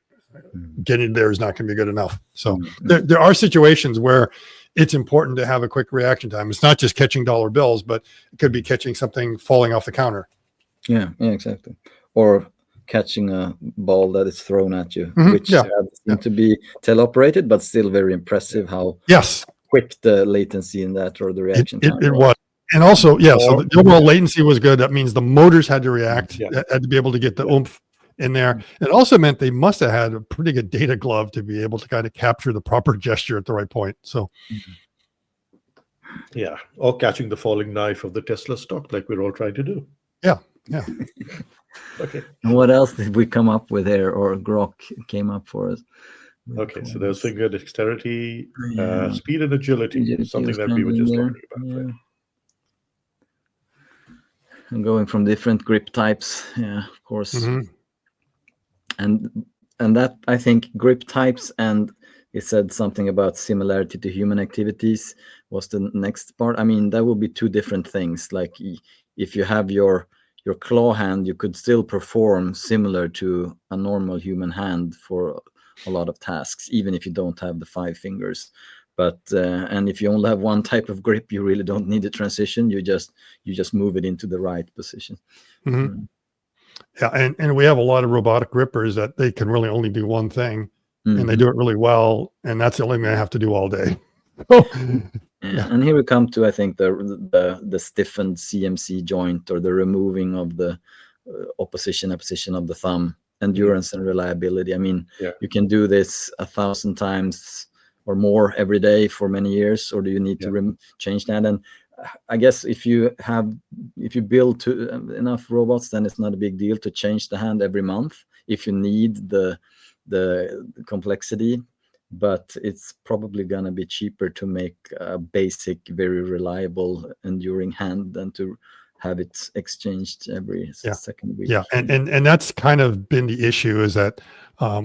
S2: getting there is not going to be good enough. So there are situations where it's important to have a quick reaction time. It's not just catching dollar bills, but it could be catching something falling off the counter.
S4: Yeah, exactly. Or catching a ball that is thrown at you, which seem to be teleoperated, but still very impressive how quick the latency in that, or the reaction time
S2: it was. And also, so the overall latency was good. That means the motors had to react, had to be able to get the oomph in there. It also meant they must have had a pretty good data glove to be able to kind of capture the proper gesture at the right point. So,
S1: or catching the falling knife of the Tesla stock, like we're all trying to do.
S2: Yeah.
S1: Okay.
S4: And what else did we come up with here, or Grok came up for us?
S1: Okay, so there's finger dexterity, speed and agility, something that we were just talking about. Right?
S4: And going from different grip types, of course. And that, I think, grip types, and it said something about similarity to human activities was the next part. I mean, that would be two different things. Like, if you have your claw hand, you could still perform similar to a normal human hand for a lot of tasks, even if you don't have the 5 fingers. But and if you only have one type of grip, you really don't need a transition. You just move it into the right position.
S2: Yeah, and we have a lot of robotic grippers that they can really only do one thing, and they do it really well, and that's the only thing I have to do all day.
S4: And here we come to, I think, the stiffened CMC joint, or the removing of the opposition of the thumb, endurance and reliability. I mean, you can do this 1,000 times or more every day for many years, or do you need to change that? And I guess if you build enough robots, then it's not a big deal to change the hand every month. if you need the complexity, but it's probably going to be cheaper to make a basic, very reliable, enduring hand than to have it exchanged every second week.
S2: Yeah, and that's kind of been the issue, is that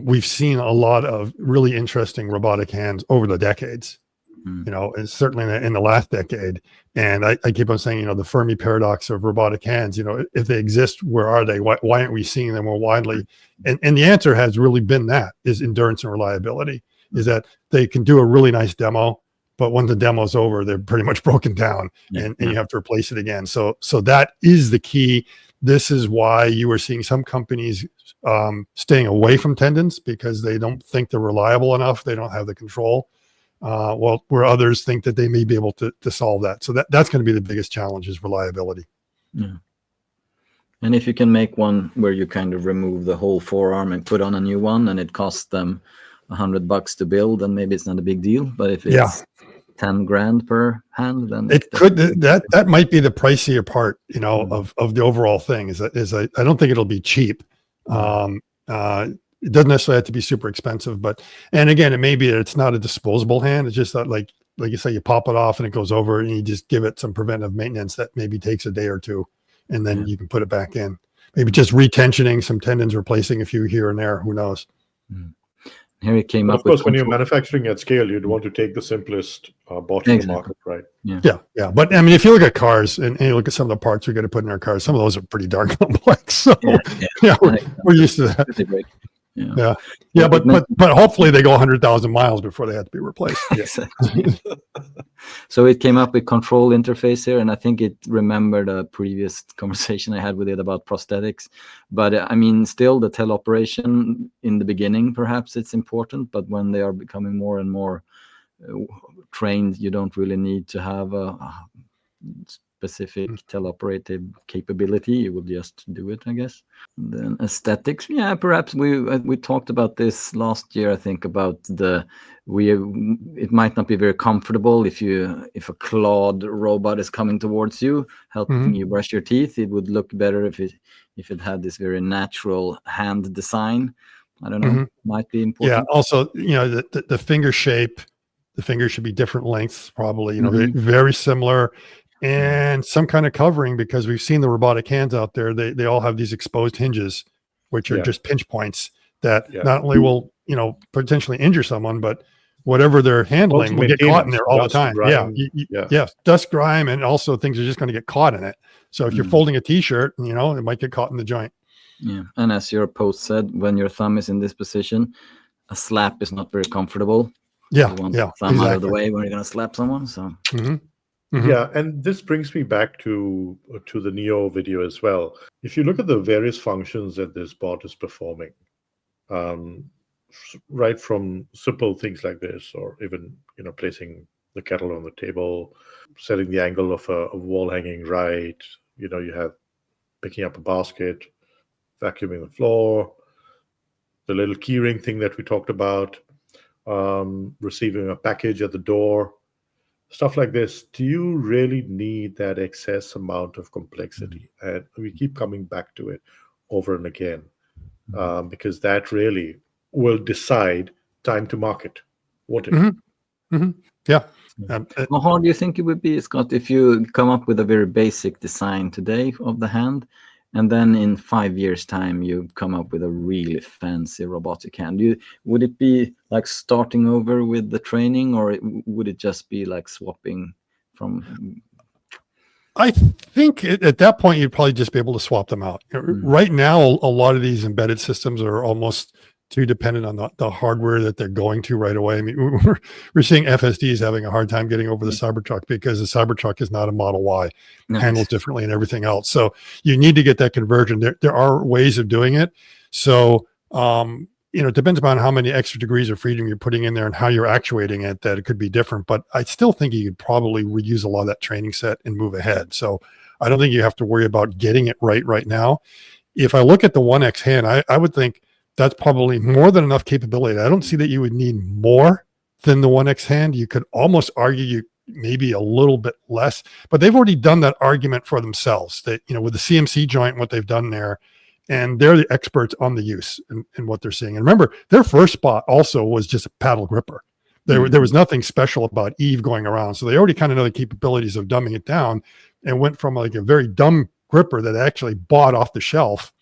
S2: we've seen a lot of really interesting robotic hands over the decades. You know, and certainly in the last decade. And I keep on saying, you know, the Fermi paradox of robotic hands, you know, if they exist, where are they? Why aren't we seeing them more widely? And the answer has really been that, is endurance and reliability, is that they can do a really nice demo, but when the demo's over, they're pretty much broken down, and you have to replace it again. So that is the key. This is why you are seeing some companies staying away from tendons, because they don't think they're reliable enough. They don't have the control. Well, where others think that they may be able to solve that. So that's going to be the biggest challenge, is reliability.
S4: Yeah. And if you can make one where you kind of remove the whole forearm and put on a new one, and it costs them $100 to build, then maybe it's not a big deal. But if it's 10 grand per hand, then
S2: it could, that might be the pricier part, you know, of the overall thing, is I don't think it'll be cheap. It doesn't necessarily have to be super expensive, but, and again, it may be that it's not a disposable hand. It's just that, like you say, you pop it off and it goes over, and you just give it some preventive maintenance that maybe takes a day or two, and then you can put it back in. Maybe just retensioning some tendons, replacing a few here and there. Who knows?
S4: Here it came up.
S1: Of course, when you're manufacturing at scale, you'd want to take the simplest bot from the market, right?
S2: Yeah. But I mean, if you look at cars and you look at some of the parts we got to put in our cars, some of those are pretty darn complex. So we're used to that. But hopefully they go 100,000 miles before they have to be replaced.
S4: So it came up with control interface here, and I think it remembered a previous conversation I had with it about prosthetics. But I mean, still the teleoperation in the beginning, perhaps it's important, but when they are becoming more and more trained, you don't really need to have a specific teleoperative capability. You will just do it, I guess. And then aesthetics, perhaps we talked about this last year, I think, about it might not be very comfortable if a clawed robot is coming towards you, helping you brush your teeth. It would look better if it had this very natural hand design. I don't know, might be important.
S2: Yeah, also, you know, the finger shape, the fingers should be different lengths, probably, you know, very similar. And some kind of covering, because we've seen the robotic hands out there. They all have these exposed hinges, which are just pinch points that not only will, you know, potentially injure someone, but whatever they're handling will get caught in there all the time. Grime. Dust, grime, and also things are just going to get caught in it. So if you're folding a T-shirt, you know, it might get caught in the joint.
S4: Yeah, and as your post said, when your thumb is in this position, a slap is not very comfortable. You want the thumb out of the way when you're going to slap someone. So.
S1: Yeah, and this brings me back to the Neo video as well. If you look at the various functions that this bot is performing, right from simple things like this, or even, you know, placing the kettle on the table, setting the angle of a wall hanging right, you know, you have picking up a basket, vacuuming the floor, the little keyring thing that we talked about, receiving a package at the door. Stuff like this. Do you really need that excess amount of complexity? And we keep coming back to it over and again, because that really will decide time to market. What it?
S2: Yeah.
S4: How hard do you think it would be, Scott, if you come up with a very basic design today of the hand, and then in 5 years' time you come up with a really fancy robotic hand? Would it be like starting over with the training, or would it just be like swapping from?
S2: I think at that point you'd probably just be able to swap them out. Right now, a lot of these embedded systems are almost too dependent on the hardware that they're going to right away. I mean, we're seeing FSDs having a hard time getting over the Cybertruck, because the Cybertruck is not a Model Y, handles differently and everything else. So you need to get that conversion. There are ways of doing it. So, you know, it depends upon how many extra degrees of freedom you're putting in there and how you're actuating it, that it could be different. But I still think you could probably reuse a lot of that training set and move ahead. So I don't think you have to worry about getting it right now. If I look at the 1X hand, I would think that's probably more than enough capability. I don't see that you would need more than the 1X hand. You could almost argue you maybe a little bit less, but they've already done that argument for themselves, that, you know, with the CMC joint, what they've done there, and they're the experts on the use and what they're seeing. And remember, their first spot also was just a paddle gripper. There was nothing special about Eve going around. So they already kind of know the capabilities of dumbing it down, and went from like a very dumb gripper that I actually bought off the shelf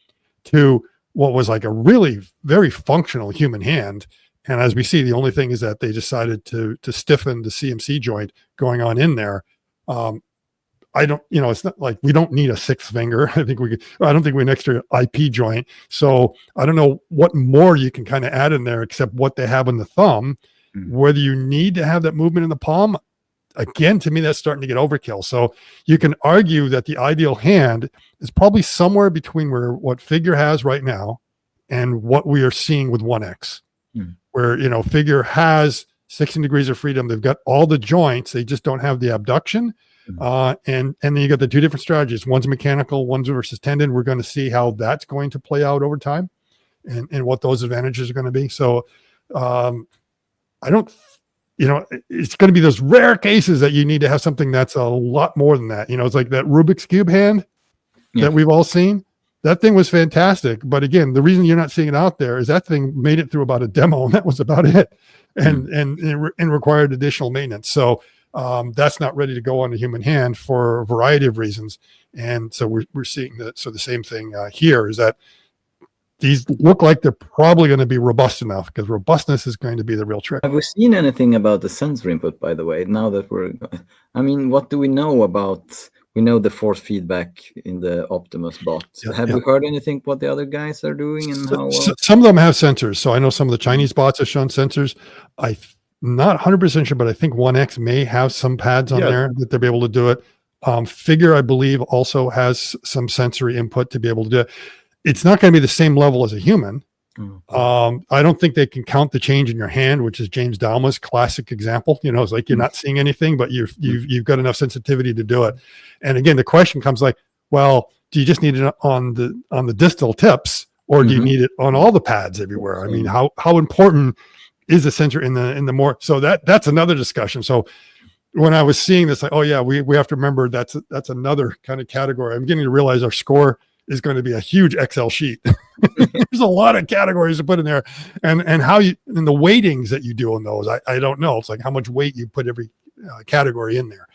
S2: to what was like a really very functional human hand. And as we see, the only thing is that they decided to stiffen the CMC joint going on in there. I don't, it's not like we don't need a sixth finger. I don't think we need an extra IP joint. So I don't know what more you can kind of add in there except what they have in the thumb. Whether you need to have that movement in the palm, again, to me, that's starting to get overkill. So you can argue that the ideal hand is probably somewhere between what Figure has right now and what we are seeing with 1X, where, Figure has 16 degrees of freedom. They've got all the joints. They just don't have the abduction. And then you got the two different strategies. One's mechanical, one's versus tendon. We're going to see how that's going to play out over time and what those advantages are going to be. So I don't, it's going to be those rare cases that you need to have something that's a lot more than that. It's like that Rubik's Cube hand that we've all seen. That thing was fantastic. But again, the reason you're not seeing it out there is that thing made it through about a demo, and that was about it. And required additional maintenance. So that's not ready to go on a human hand for a variety of reasons. And so we're seeing that. So the same thing here is that these look like they're probably going to be robust enough, because robustness is going to be the real trick.
S4: Have we seen anything about the sensor input, by the way, now that what do we know about, we know the force feedback in the Optimus bot. Have we heard anything what the other guys are doing and how well?
S2: Some of them have sensors. So I know some of the Chinese bots have shown sensors. I'm not 100% sure, but I think 1X may have some pads on there that they'll be able to do it. Figure, I believe, also has some sensory input to be able to do it. It's not going to be the same level as a human. I don't think they can count the change in your hand, which is James Dalma's classic example. It's like you're not seeing anything, but you've got enough sensitivity to do it. And again, the question comes like, well, do you just need it on the distal tips, or do you need it on all the pads everywhere? I mean, how important is the sensor in the more? So that's another discussion. So when I was seeing this, like, oh yeah, we have to remember that's another kind of category. I'm beginning to realize our score is going to be a huge Excel sheet. There's a lot of categories to put in there, and how you, and the weightings that you do on those, I don't know. It's like how much weight you put every category in there.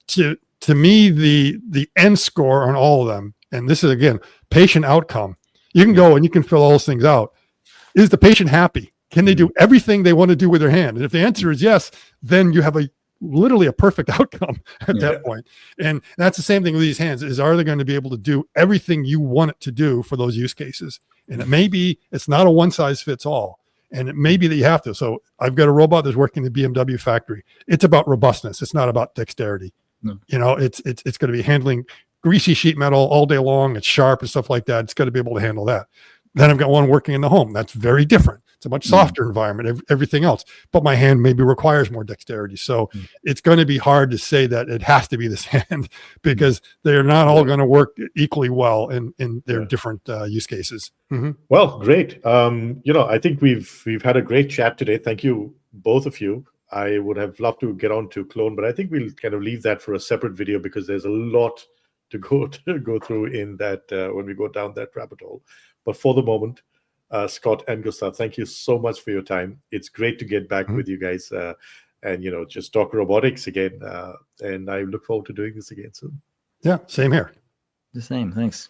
S2: To me, the end score on all of them, and this is again patient outcome. You can go and you can fill all those things out. Is the patient happy? Can they do everything they want to do with their hand? And if the answer is yes, then you have literally a perfect outcome at that point. And that's the same thing with these hands, is are they going to be able to do everything you want it to do for those use cases? And it may be, it's not a one size fits all. And it may be that you have to. So I've got a robot that's working in the BMW factory. It's about robustness. It's not about dexterity. It's going to be handling greasy sheet metal all day long. It's sharp and stuff like that. It's got to be able to handle that. Then I've got one working in the home. That's very different. It's a much softer environment, everything else. But my hand maybe requires more dexterity. So it's going to be hard to say that it has to be this hand, because they're not all going to work equally well in their different use cases.
S1: Well, great. I think we've had a great chat today. Thank you, both of you. I would have loved to get on to clone, but I think we'll kind of leave that for a separate video, because there's a lot to go through in that when we go down that rabbit hole. But for the moment, Scott and Gustav, thank you so much for your time. It's great to get back with you guys and just talk robotics again. And I look forward to doing this again soon.
S2: Yeah, same here.
S4: The same. Thanks.